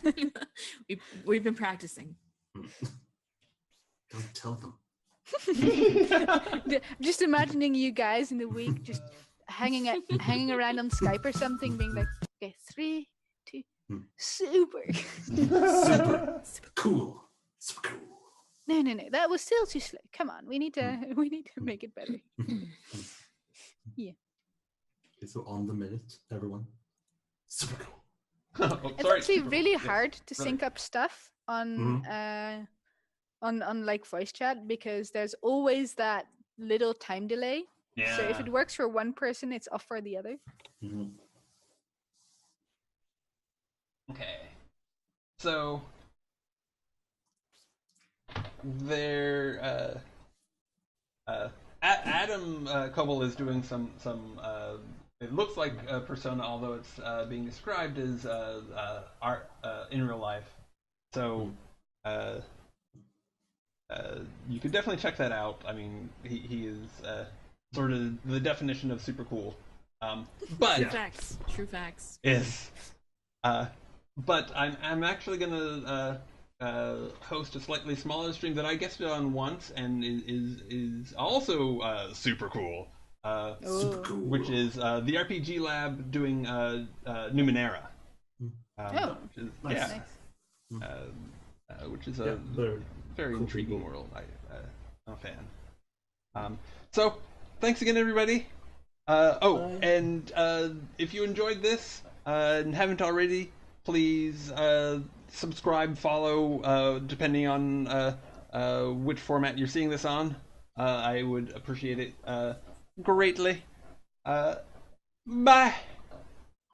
We've been practicing. Don't tell them. Just imagining you guys in the week just hanging around on Skype or something, being like, okay, 3, 2, super. Super cool. Super cool. No, that was still too slow. Come on, we need to make it better. Yeah. Okay, so on the minute, everyone. Super cool. It's actually really hard to sync up stuff on like voice chat, because there's always that little time delay. Yeah. So if it works for one person, it's off for the other. Mm-hmm. Okay. So there Adam Koble is doing some it looks like a persona, although it's being described as art in real life. So you could definitely check that out. I mean, he is sort of the definition of super cool. But True facts. yes. But I'm actually gonna host a slightly smaller stream that I guested on once, and is also super cool. Super cool. Which is the RPG Lab doing Numenera. Which is, Nice. yeah. Which is a very cool intriguing people. world. I'm a fan. So, thanks again, everybody. And if you enjoyed this and haven't already, please subscribe, follow, depending on which format you're seeing this on. I would appreciate it greatly. Bye!